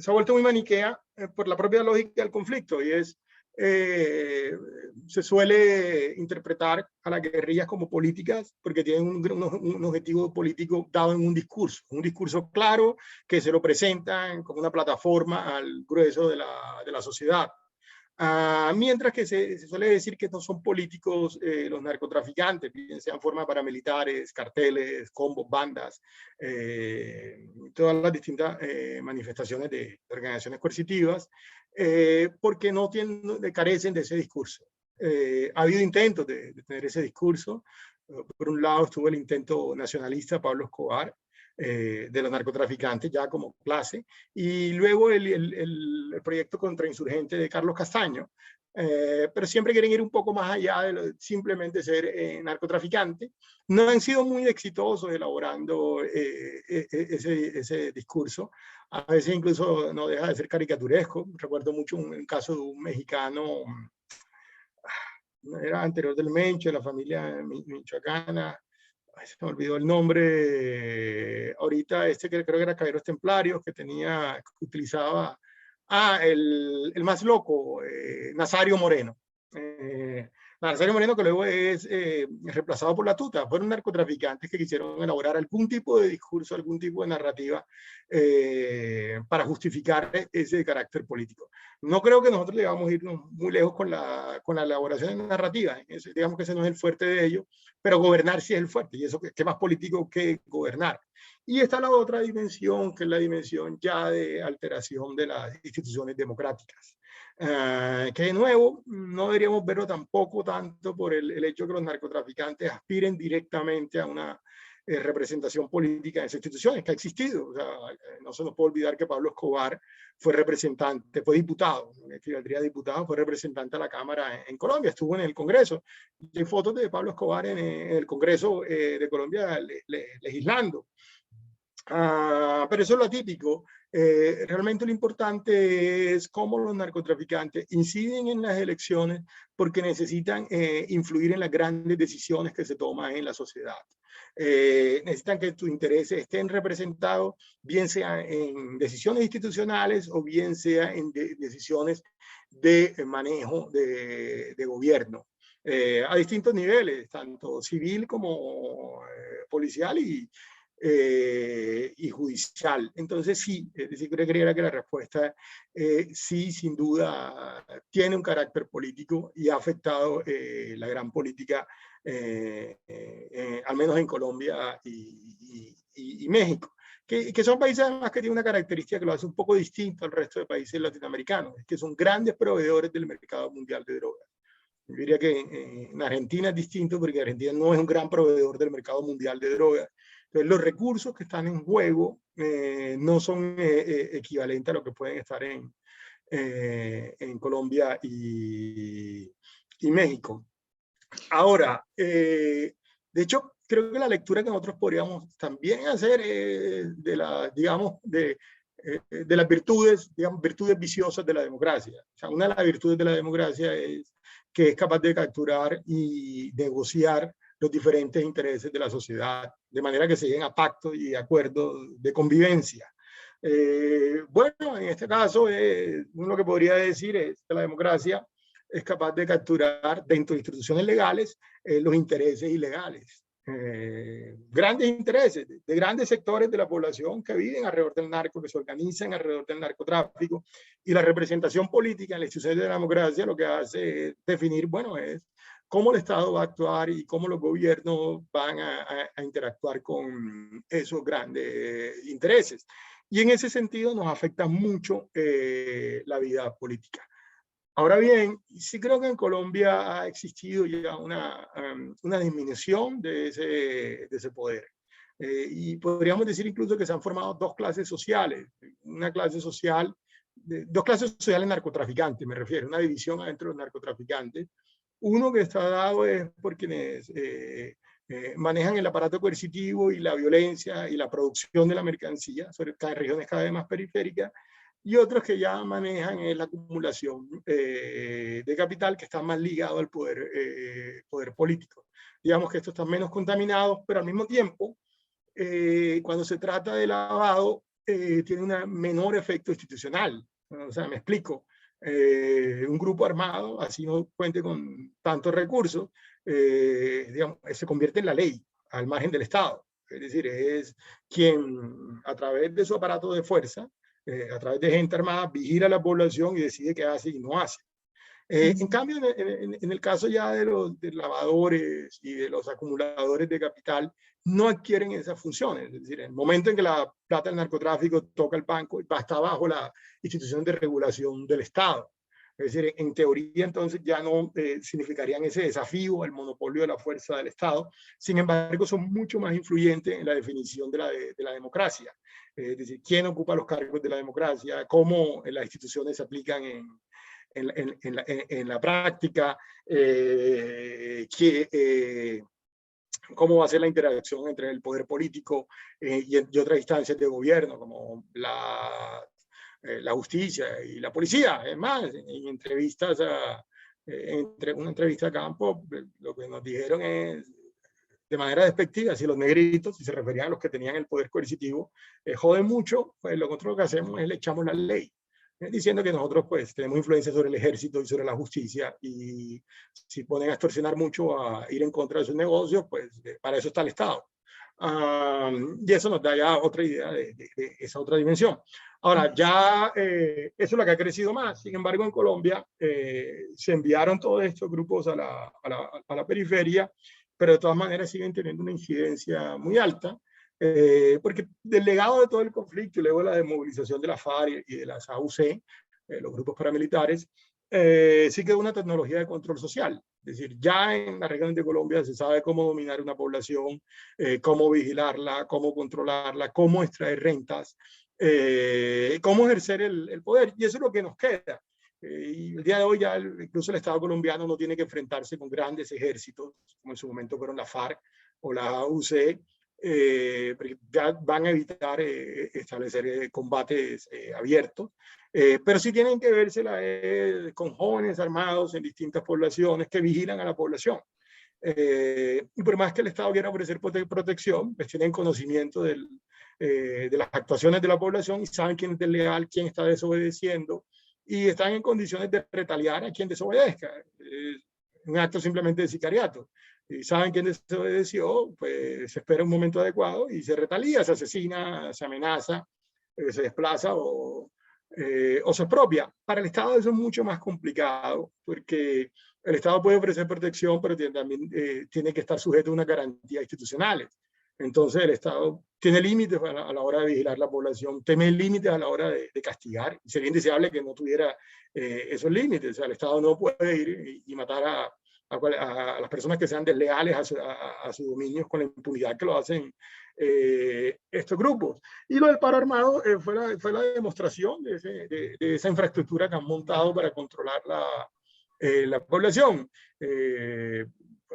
ha vuelto muy maniquea por la propia lógica del conflicto, y es, se suele interpretar a las guerrillas como políticas porque tienen un objetivo político dado en un discurso claro que se lo presentan como una plataforma al grueso de la sociedad. Mientras que se suele decir que no son políticos los narcotraficantes, bien sean formas paramilitares, carteles, combos, bandas, todas las distintas manifestaciones de organizaciones coercitivas, porque no carecen de ese discurso. Ha habido intentos de tener ese discurso. Por un lado estuvo el intento nacionalista Pablo Escobar, de los narcotraficantes ya como clase, y luego el proyecto contrainsurgente de Carlos Castaño, pero siempre quieren ir un poco más allá de simplemente ser narcotraficante. No han sido muy exitosos elaborando ese discurso. A veces incluso no deja de ser caricaturesco. Recuerdo mucho un caso de un mexicano, era anterior del Mencho, de la familia michoacana. Ay, se me olvidó el nombre ahorita, que creo que era Caballeros Templarios, que utilizaba, el más loco, Nazario Moreno. Nazario Moreno, que luego es reemplazado por la Tuta. Fueron narcotraficantes que quisieron elaborar algún tipo de discurso, algún tipo de narrativa para justificar ese carácter político. No creo que nosotros debamos irnos muy lejos con la elaboración de narrativa. Digamos que ese no es el fuerte de ellos, pero gobernar sí es el fuerte. Y eso, ¿qué más político que gobernar? Y está la otra dimensión, que es la dimensión ya de alteración de las instituciones democráticas. Que de nuevo no deberíamos verlo tampoco tanto por el hecho que los narcotraficantes aspiren directamente a una representación política en esas instituciones, que ha existido. O sea, no se nos puede olvidar que Pablo Escobar fue representante, fue diputado, equivaldría a diputado, fue representante a la Cámara en Colombia, estuvo en el Congreso. Y hay fotos de Pablo Escobar en el Congreso de Colombia legislando. Pero eso es lo atípico. Realmente lo importante es cómo los narcotraficantes inciden en las elecciones, porque necesitan influir en las grandes decisiones que se toman en la sociedad. Necesitan que tus intereses estén representados, bien sea en decisiones institucionales o bien sea en decisiones de manejo de gobierno, a distintos niveles, tanto civil como policial y judicial. Entonces sí, creería que la respuesta sí, sin duda, tiene un carácter político y ha afectado la gran política, al menos en Colombia y México, que son países además que tienen una característica que lo hace un poco distinto al resto de países latinoamericanos, que son grandes proveedores del mercado mundial de drogas. Yo diría que en Argentina es distinto, porque Argentina no es un gran proveedor del mercado mundial de drogas. Entonces, los recursos que están en juego no son equivalentes a lo que pueden estar en Colombia y México. Ahora, de hecho, creo que la lectura que nosotros podríamos también hacer de las virtudes, digamos, virtudes viciosas de la democracia. O sea, una de las virtudes de la democracia es que es capaz de capturar y negociar los diferentes intereses de la sociedad, de manera que se lleguen a pactos y acuerdos de convivencia. Bueno, en este caso, uno lo que podría decir es que la democracia es capaz de capturar dentro de instituciones legales los intereses ilegales. Grandes intereses de grandes sectores de la población que viven alrededor del narco, que se organizan alrededor del narcotráfico, y la representación política en las instituciones de la democracia lo que hace es definir, bueno, es cómo el Estado va a actuar y cómo los gobiernos van a interactuar con esos grandes intereses. Y en ese sentido nos afecta mucho la vida política. Ahora bien, sí creo que en Colombia ha existido ya una disminución de ese poder. Y podríamos decir incluso que se han formado dos clases sociales. Una clase social, dos clases sociales narcotraficantes, me refiero, una división adentro de los narcotraficantes. Uno que está dado es por quienes manejan el aparato coercitivo y la violencia y la producción de la mercancía, sobre todo en regiones cada vez más periféricas, y otros que ya manejan la acumulación de capital, que está más ligado al poder político. Digamos que estos están menos contaminados, pero al mismo tiempo, cuando se trata de lavado, tiene un menor efecto institucional. O sea, me explico. Un grupo armado, así no cuente con tantos recursos, digamos, se convierte en la ley al margen del Estado. Es decir, es quien a través de su aparato de fuerza, a través de gente armada, vigila a la población y decide qué hace y no hace. En cambio, en el caso ya de los lavadores y de los acumuladores de capital, no adquieren esas funciones. Es decir, en el momento en que la plata del narcotráfico toca el banco, está bajo la institución de regulación del Estado. Es decir, en teoría entonces ya no significarían ese desafío al monopolio de la fuerza del Estado. Sin embargo, son mucho más influyentes en la definición de la democracia. Es decir, quién ocupa los cargos de la democracia, cómo las instituciones se aplican en la práctica, cómo va a ser la interacción entre el poder político y otras instancias de gobierno, como la justicia y la policía. Es más, en entrevistas, una entrevista a campo, lo que nos dijeron es, de manera despectiva, si los negritos, si se referían a los que tenían el poder coercitivo, joden mucho, pues lo que hacemos es le echamos la ley. Diciendo que nosotros pues tenemos influencia sobre el ejército y sobre la justicia, y si ponen a extorsionar mucho, a ir en contra de sus negocios, pues para eso está el Estado. Y eso nos da ya otra idea de esa otra dimensión. Ahora, ya eso es lo que ha crecido más. Sin embargo, en Colombia se enviaron todos estos grupos a la periferia, pero de todas maneras siguen teniendo una incidencia muy alta. Porque del legado de todo el conflicto y luego de la desmovilización de la FARC y de las AUC, los grupos paramilitares, sí quedó una tecnología de control social. Es decir, ya en la región de Colombia se sabe cómo dominar una población, cómo vigilarla, cómo controlarla, cómo extraer rentas, cómo ejercer el poder. Y eso es lo que nos queda. Y el día de hoy ya incluso el Estado colombiano no tiene que enfrentarse con grandes ejércitos, como en su momento fueron la FARC o la AUC, ya van a evitar establecer combates abiertos, pero sí tienen que vérsela con jóvenes armados en distintas poblaciones que vigilan a la población. Y por más que el Estado quiera ofrecer protección, pues tienen conocimiento de las actuaciones de la población y saben quién es desleal, quién está desobedeciendo, y están en condiciones de retaliar a quien desobedezca. Un acto simplemente de sicariato. Y saben quién desobedeció, pues se espera un momento adecuado y se retalia, se asesina, se amenaza, se desplaza o se expropia. Para el Estado eso es mucho más complicado, porque el Estado puede ofrecer protección, pero también tiene que estar sujeto a unas garantías institucionales. Entonces el Estado tiene límites a la hora de vigilar la población, tiene límites a la hora de castigar. Sería indeseable que no tuviera esos límites. O sea, el Estado no puede ir y matar a las personas que sean desleales a sus dominios con la impunidad que lo hacen estos grupos. Y lo del paro armado fue la demostración de esa infraestructura que han montado para controlar la población.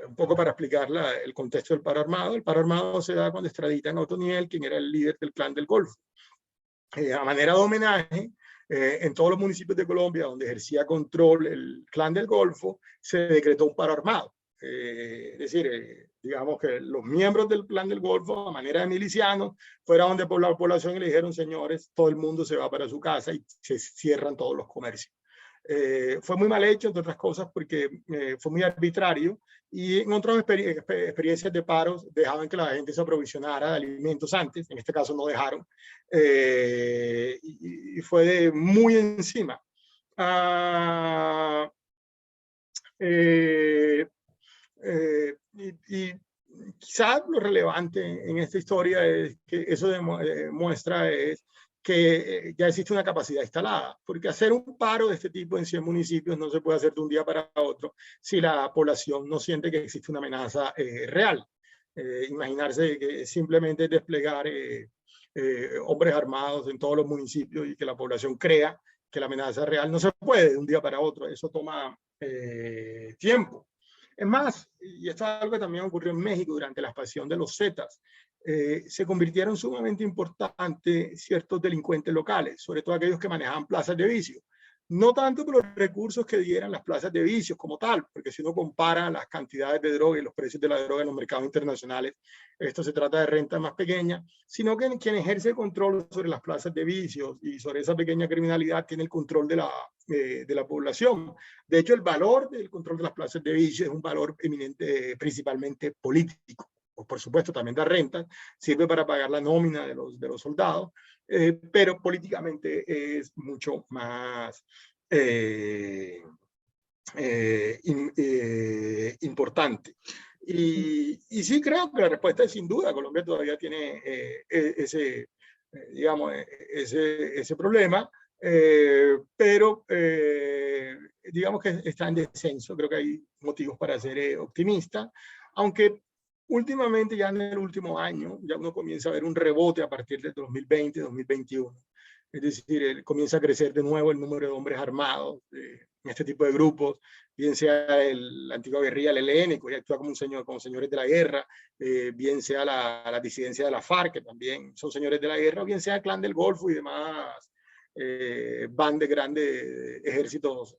Un poco para explicar el contexto del paro armado. El paro armado se da cuando extraditan a Otoniel, quien era el líder del Clan del Golfo. A manera de homenaje, en todos los municipios de Colombia donde ejercía control el Clan del Golfo, se decretó un paro armado. Es decir, digamos que los miembros del Clan del Golfo, a manera de milicianos, fueron donde por la población y le dijeron, señores, todo el mundo se va para su casa y se cierran todos los comercios. Fue muy mal hecho, entre otras cosas, porque fue muy arbitrario, y en otras experiencias de paros dejaban que la gente se aprovisionara de alimentos antes, en este caso no dejaron, y fue muy encima. Y quizás lo relevante en esta historia es que eso demuestra es que ya existe una capacidad instalada, porque hacer un paro de este tipo en 100 municipios no se puede hacer de un día para otro si la población no siente que existe una amenaza real. Imaginarse que simplemente desplegar hombres armados en todos los municipios y que la población crea que la amenaza es real no se puede de un día para otro, eso toma tiempo. Es más, y esto es algo que también ocurrió en México durante la expansión de los Zetas. se convirtieron sumamente importantes ciertos delincuentes locales, sobre todo aquellos que manejaban plazas de vicio. No tanto por los recursos que dieran las plazas de vicios como tal, porque si uno compara las cantidades de droga y los precios de la droga en los mercados internacionales, esto se trata de rentas más pequeñas, sino que quien ejerce el control sobre las plazas de vicios y sobre esa pequeña criminalidad tiene el control de la población. De hecho, el valor del control de las plazas de vicios es un valor eminente, principalmente político. Por supuesto, también da renta, sirve para pagar la nómina de los soldados, pero políticamente es mucho más importante. Y sí creo que la respuesta es sin duda. Colombia todavía tiene ese problema, pero digamos que está en descenso. Creo que hay motivos para ser optimista, aunque últimamente, ya en el último año, ya uno comienza a ver un rebote a partir del 2020, 2021. Es decir, comienza a crecer de nuevo el número de hombres armados en este tipo de grupos, bien sea la antigua guerrilla, el ELN, que actúa como señores de la guerra, bien sea la disidencia de la FARC, que también son señores de la guerra, o bien sea el Clan del Golfo y demás bandas de grandes ejércitos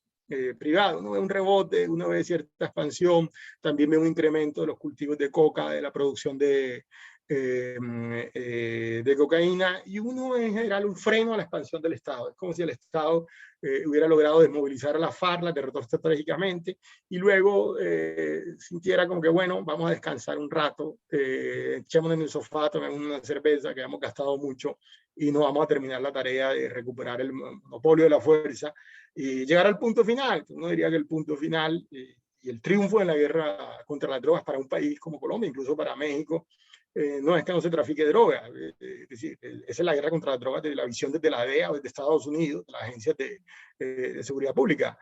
privado. Uno ve un rebote, uno ve cierta expansión, también ve un incremento de los cultivos de coca, de la producción de cocaína, y uno en general un freno a la expansión del Estado. Es como si el Estado hubiera logrado desmovilizar a la FARC, la derrotó estratégicamente, y luego sintiera como que, bueno, vamos a descansar un rato, echémonos en el sofá, tomemos una cerveza, que hemos gastado mucho, y no vamos a terminar la tarea de recuperar el monopolio de la fuerza y llegar al punto final. Uno diría que el punto final y el triunfo en la guerra contra las drogas para un país como Colombia, incluso para México, no es que no se trafique droga, es decir, esa es la guerra contra las drogas de la visión desde la DEA o desde Estados Unidos, de las agencias de seguridad pública.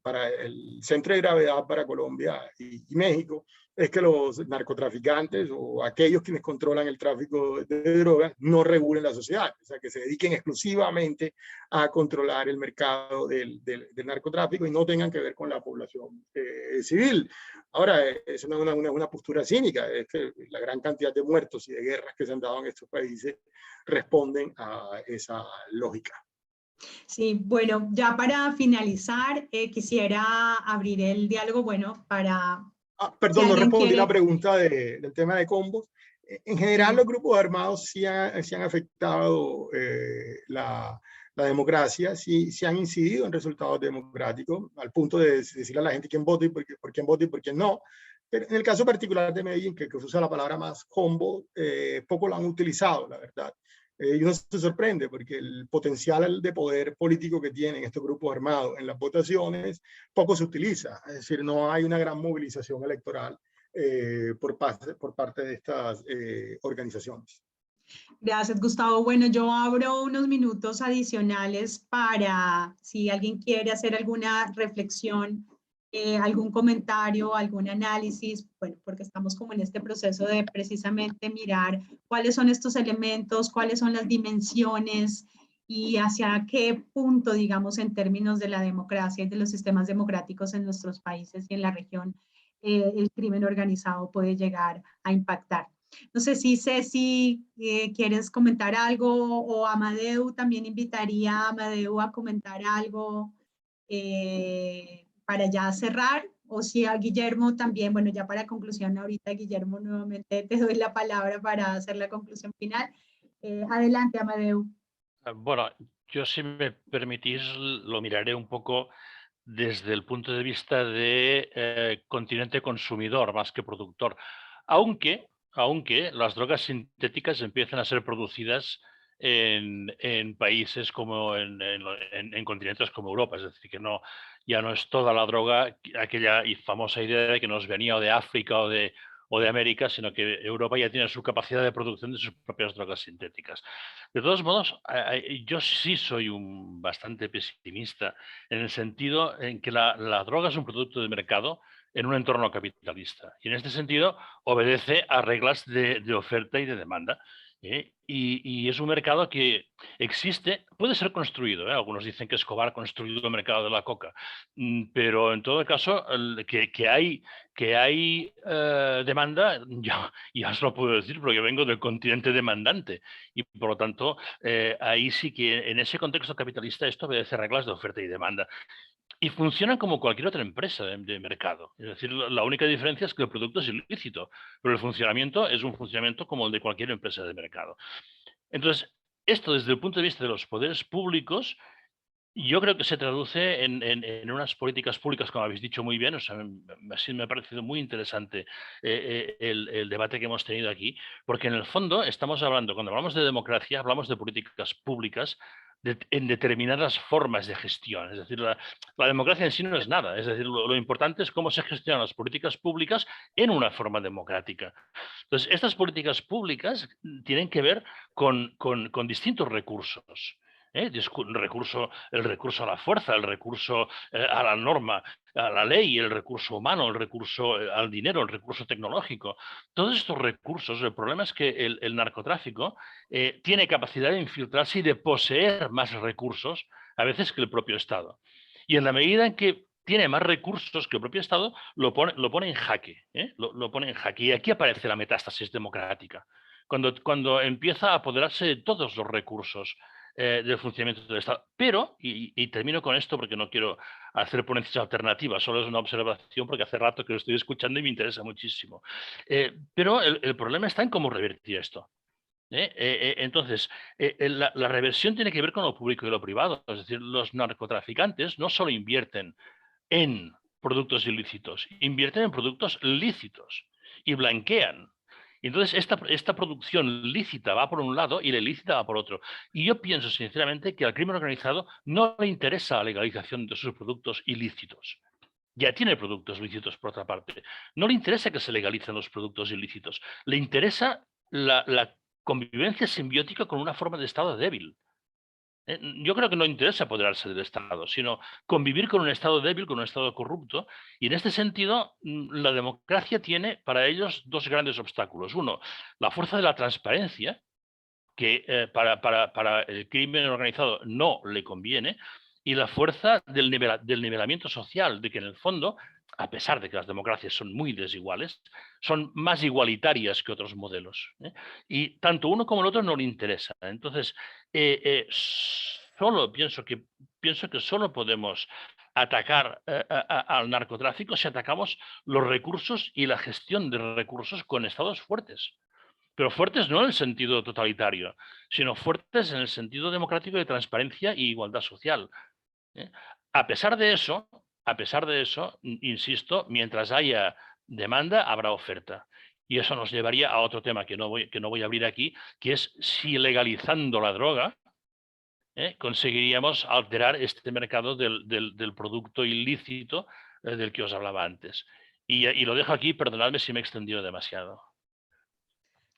Para el centro de gravedad para Colombia y México es que los narcotraficantes o aquellos quienes controlan el tráfico de drogas no regulen la sociedad, o sea, que se dediquen exclusivamente a controlar el mercado del narcotráfico y no tengan que ver con la población civil. Ahora, es una postura cínica, es que la gran cantidad de muertos y de guerras que se han dado en estos países responden a esa lógica. Sí, bueno, ya para finalizar, quisiera abrir el diálogo, bueno, para... Perdón, si no respondí quiere... la pregunta del tema de combos. En general, los grupos armados sí han afectado la democracia, sí han incidido en resultados democráticos, al punto de decirle a la gente quién vota y por quién vota y por quién no. Pero en el caso particular de Medellín, que se usa la palabra más combo, poco lo han utilizado, la verdad. Y uno se sorprende porque el potencial de poder político que tienen estos grupos armados en las votaciones poco se utiliza. Es decir, no hay una gran movilización electoral por parte de estas organizaciones. Gracias, Gustavo. Bueno, yo abro unos minutos adicionales para si alguien quiere hacer alguna reflexión, algún comentario, algún análisis, bueno, porque estamos como en este proceso de precisamente mirar cuáles son estos elementos, cuáles son las dimensiones y hacia qué punto, digamos, en términos de la democracia y de los sistemas democráticos en nuestros países y en la región, el crimen organizado puede llegar a impactar. No sé si Ceci, ¿quieres comentar algo? O Amadeu, también invitaría a Amadeu a comentar algo para ya cerrar. O si a Guillermo también, bueno, ya para conclusión ahorita, Guillermo, nuevamente te doy la palabra para hacer la conclusión final. Adelante, Amadeu. Bueno, yo si me permitís lo miraré un poco desde el punto de vista de continente consumidor más que productor, aunque las drogas sintéticas empiezan a ser producidas en países como en continentes como Europa, es decir, que ya no es toda la droga, aquella famosa idea de que nos venía o de África o de América, sino que Europa ya tiene su capacidad de producción de sus propias drogas sintéticas. De todos modos, yo sí soy bastante pesimista en el sentido en que la droga es un producto de mercado en un entorno capitalista. Y en este sentido obedece a reglas de oferta y de demanda. Y es un mercado que existe, puede ser construido. Algunos dicen que Escobar ha construido el mercado de la coca, pero en todo caso, que hay demanda, ya os lo puedo decir, porque yo vengo del continente demandante. Y por lo tanto, ahí sí que en ese contexto capitalista esto obedece reglas de oferta y demanda. Y funcionan como cualquier otra empresa de mercado. Es decir, la única diferencia es que el producto es ilícito, pero el funcionamiento es un funcionamiento como el de cualquier empresa de mercado. Entonces, esto desde el punto de vista de los poderes públicos, yo creo que se traduce en unas políticas públicas, como habéis dicho muy bien. O sea, así me ha parecido muy interesante el debate que hemos tenido aquí, porque en el fondo estamos hablando, cuando hablamos de democracia, hablamos de políticas públicas en determinadas formas de gestión. Es decir, la democracia en sí no es nada. Es decir, lo importante es cómo se gestionan las políticas públicas en una forma democrática. Entonces, estas políticas públicas tienen que ver con distintos recursos. El recurso a la fuerza, el recurso a la norma, a la ley, el recurso humano, el recurso al dinero, el recurso tecnológico. Todos estos recursos, el problema es que el narcotráfico tiene capacidad de infiltrarse y de poseer más recursos a veces que el propio Estado. Y en la medida en que tiene más recursos que el propio Estado, lo pone en jaque. Lo pone en jaque. Y aquí aparece la metástasis democrática. Cuando empieza a apoderarse de todos los recursos del funcionamiento del Estado. Pero, y termino con esto porque no quiero hacer ponencias alternativas, solo es una observación porque hace rato que lo estoy escuchando y me interesa muchísimo. Pero el problema está en cómo revertir esto. Entonces, la reversión tiene que ver con lo público y lo privado. Es decir, los narcotraficantes no solo invierten en productos ilícitos, invierten en productos lícitos y blanquean. Y entonces esta producción lícita va por un lado y la ilícita va por otro. Y yo pienso sinceramente que al crimen organizado no le interesa la legalización de sus productos ilícitos. Ya tiene productos lícitos por otra parte. No le interesa que se legalicen los productos ilícitos. Le interesa la convivencia simbiótica con una forma de Estado débil. Yo creo que no interesa apoderarse del Estado, sino convivir con un Estado débil, con un Estado corrupto. Y en este sentido, la democracia tiene para ellos dos grandes obstáculos. Uno, la fuerza de la transparencia, que para el crimen organizado no le conviene, y la fuerza del nivelamiento social, de que en el fondo, a pesar de que las democracias son muy desiguales, son más igualitarias que otros modelos. Y tanto uno como el otro no le interesa. Entonces, pienso que solo podemos atacar al narcotráfico si atacamos los recursos y la gestión de recursos con estados fuertes. Pero fuertes no en el sentido totalitario, sino fuertes en el sentido democrático de transparencia e igualdad social. A pesar de eso, insisto, mientras haya demanda, habrá oferta. Y eso nos llevaría a otro tema que no voy a abrir aquí, que es si legalizando la droga conseguiríamos alterar este mercado del producto ilícito del que os hablaba antes. Y lo dejo aquí, perdonadme si me he extendido demasiado.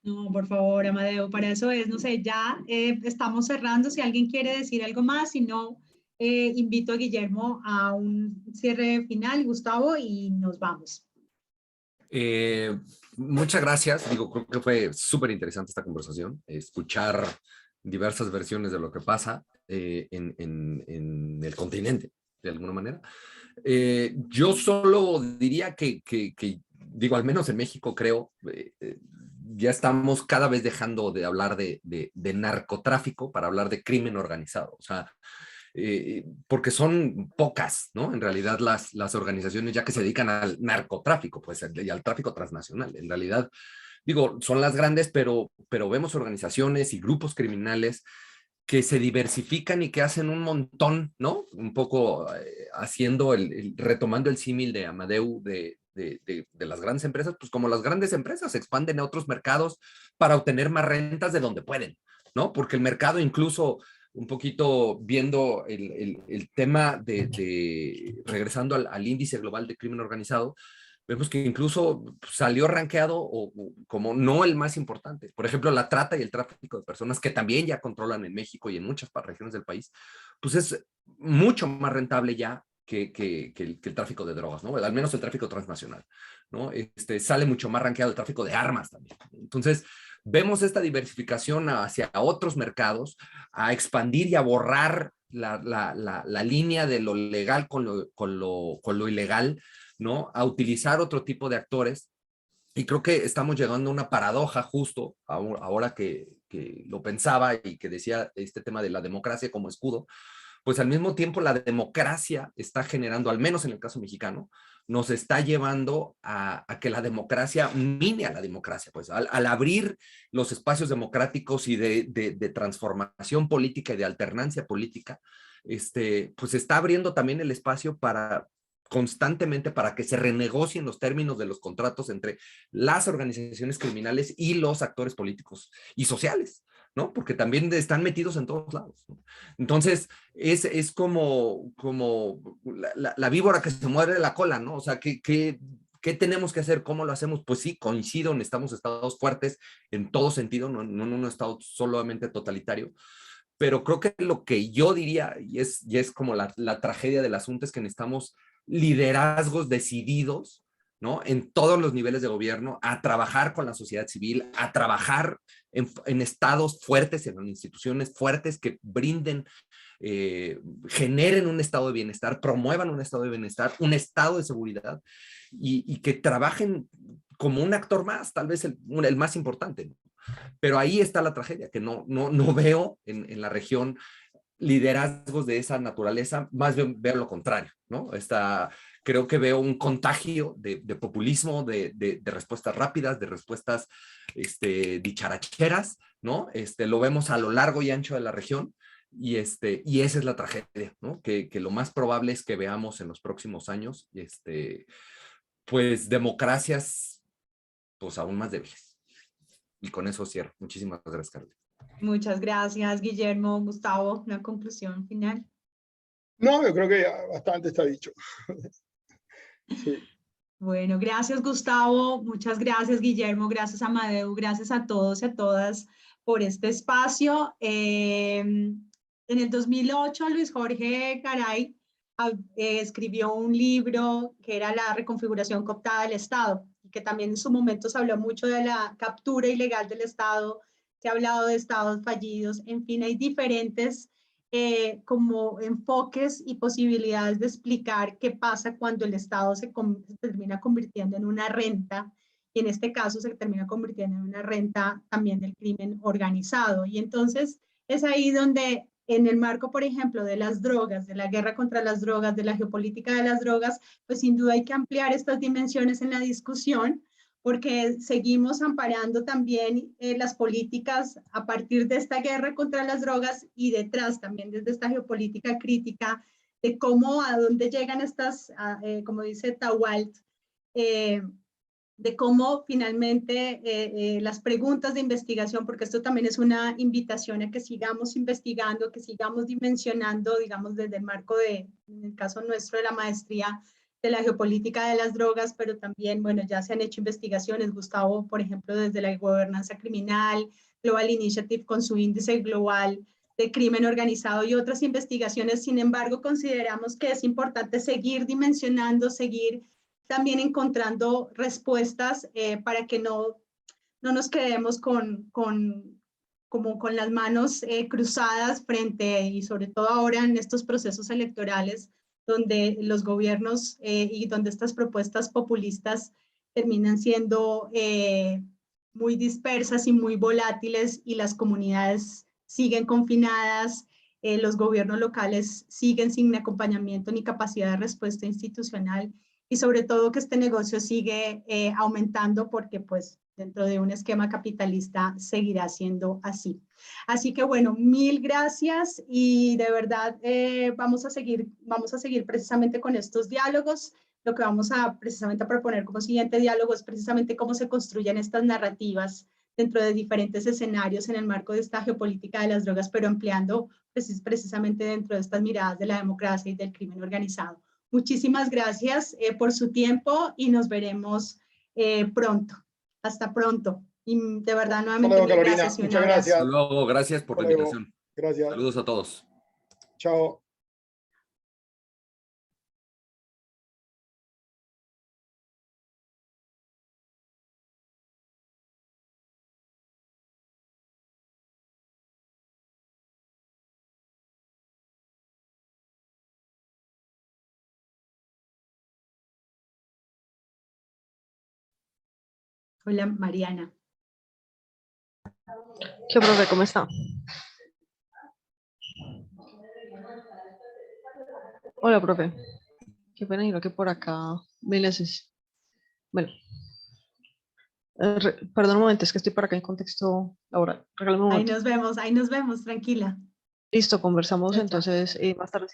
No, por favor, Amadeo, para eso es, no sé, ya estamos cerrando. Si alguien quiere decir algo más, si no, invito a Guillermo a un cierre final, Gustavo, y nos vamos. Muchas gracias. Creo que fue súper interesante esta conversación, escuchar diversas versiones de lo que pasa en el continente, de alguna manera. Yo solo diría que al menos en México creo, ya estamos cada vez dejando de hablar de narcotráfico para hablar de crimen organizado. O sea, porque son pocas, ¿no? En realidad las organizaciones ya que se dedican al narcotráfico, pues, y al tráfico transnacional. En realidad, son las grandes, pero vemos organizaciones y grupos criminales que se diversifican y que hacen un montón, ¿no? Un poco haciendo retomando el símil de Amadeu de las grandes empresas, pues como las grandes empresas se expanden a otros mercados para obtener más rentas de donde pueden, ¿no? Porque el mercado, incluso un poquito viendo el tema regresando al índice global de crimen organizado, vemos que incluso salió rankeado como no el más importante. Por ejemplo, la trata y el tráfico de personas, que también ya controlan en México y en muchas regiones del país, pues es mucho más rentable ya que el tráfico de drogas, ¿no? Al menos el tráfico transnacional, ¿no? Sale mucho más rankeado el tráfico de armas también. Entonces, vemos esta diversificación hacia otros mercados, a expandir y a borrar la línea de lo legal con lo ilegal, ¿no? A utilizar otro tipo de actores. Y creo que estamos llegando a una paradoja justo, ahora que lo pensaba y que decía este tema de la democracia como escudo, pues al mismo tiempo la democracia está generando, al menos en el caso mexicano, nos está llevando a que la democracia mine a la democracia, pues al abrir los espacios democráticos y de transformación política y de alternancia política, pues está abriendo también el espacio para constantemente para que se renegocien los términos de los contratos entre las organizaciones criminales y los actores políticos y sociales, ¿no? Porque también están metidos en todos lados, ¿no? Entonces, es como la víbora que se muerde la cola, ¿no? O sea, ¿qué tenemos que hacer? ¿Cómo lo hacemos? Pues sí, coincido, necesitamos estados fuertes en todo sentido, no en un estado solamente totalitario, pero creo que lo que yo diría, y es como la tragedia del asunto, es que necesitamos liderazgos decididos, ¿no? En todos los niveles de gobierno, a trabajar con la sociedad civil, a trabajar en estados fuertes, en instituciones fuertes que brinden, generen un estado de bienestar, promuevan un estado de bienestar, un estado de seguridad y que trabajen como un actor más, tal vez el más importante, ¿no? Pero ahí está la tragedia, que no veo en la región liderazgos de esa naturaleza, más bien veo lo contrario, ¿no? Creo que veo un contagio de populismo, de respuestas rápidas, de respuestas dicharacheras, ¿no? Lo vemos a lo largo y ancho de la región y esa es la tragedia, ¿no? Que lo más probable es que veamos en los próximos años, pues democracias, pues aún más débiles. Y con eso cierro. Muchísimas gracias, Carlos. Muchas gracias, Guillermo. Gustavo, una conclusión final. No, yo creo que ya bastante está dicho. Sí. Bueno, gracias, Gustavo. Muchas gracias, Guillermo. Gracias, Amadeu. Gracias a todos y a todas por este espacio. En el 2008, Luis Jorge Garay escribió un libro que era La reconfiguración cooptada del Estado, y que también en su momento se habló mucho de la captura ilegal del Estado, se ha hablado de estados fallidos, en fin, hay diferentes como enfoques y posibilidades de explicar qué pasa cuando el Estado se termina convirtiendo en una renta, y en este caso se termina convirtiendo en una renta también del crimen organizado. Y entonces es ahí donde en el marco, por ejemplo, de las drogas, de la guerra contra las drogas, de la geopolítica de las drogas, pues sin duda hay que ampliar estas dimensiones en la discusión, porque seguimos amparando también las políticas a partir de esta guerra contra las drogas y detrás también desde esta geopolítica crítica de cómo, a dónde llegan estas, como dice Tawalt, de cómo finalmente las preguntas de investigación, porque esto también es una invitación a que sigamos investigando, que sigamos dimensionando, digamos, desde el marco de, en el caso nuestro, de la maestría de la geopolítica de las drogas, pero también, bueno, ya se han hecho investigaciones, Gustavo, por ejemplo, desde la gobernanza criminal, Global Initiative con su índice global de crimen organizado y otras investigaciones. Sin embargo, consideramos que es importante seguir dimensionando, seguir también encontrando respuestas para que no nos quedemos como con las manos cruzadas frente, y sobre todo ahora en estos procesos electorales, donde los gobiernos y donde estas propuestas populistas terminan siendo muy dispersas y muy volátiles, y las comunidades siguen confinadas, los gobiernos locales siguen sin acompañamiento ni capacidad de respuesta institucional, y sobre todo que este negocio sigue aumentando porque pues dentro de un esquema capitalista seguirá siendo así. Así que bueno, mil gracias y de verdad vamos a seguir precisamente con estos diálogos. Lo que vamos a precisamente a proponer como siguiente diálogo es precisamente cómo se construyen estas narrativas dentro de diferentes escenarios en el marco de esta geopolítica de las drogas, pero empleando precisamente dentro de estas miradas de la democracia y del crimen organizado. Muchísimas gracias por su tiempo y nos veremos pronto. Hasta pronto. Y de verdad, nuevamente, Hasta luego, mil Carolina. gracias y un Muchas abrazo. gracias. Hasta luego, gracias por Hasta la luego. invitación. Gracias. Saludos a todos. Chao. Hola, Mariana. ¿Qué, profe? ¿Cómo está? Hola, profe. Qué pena, creo que por acá me haces. Bueno, perdón un momento, es que estoy por acá en contexto laboral. Regálame un momento. Ahí nos vemos, tranquila. Listo, conversamos Chao, chao. entonces más tarde.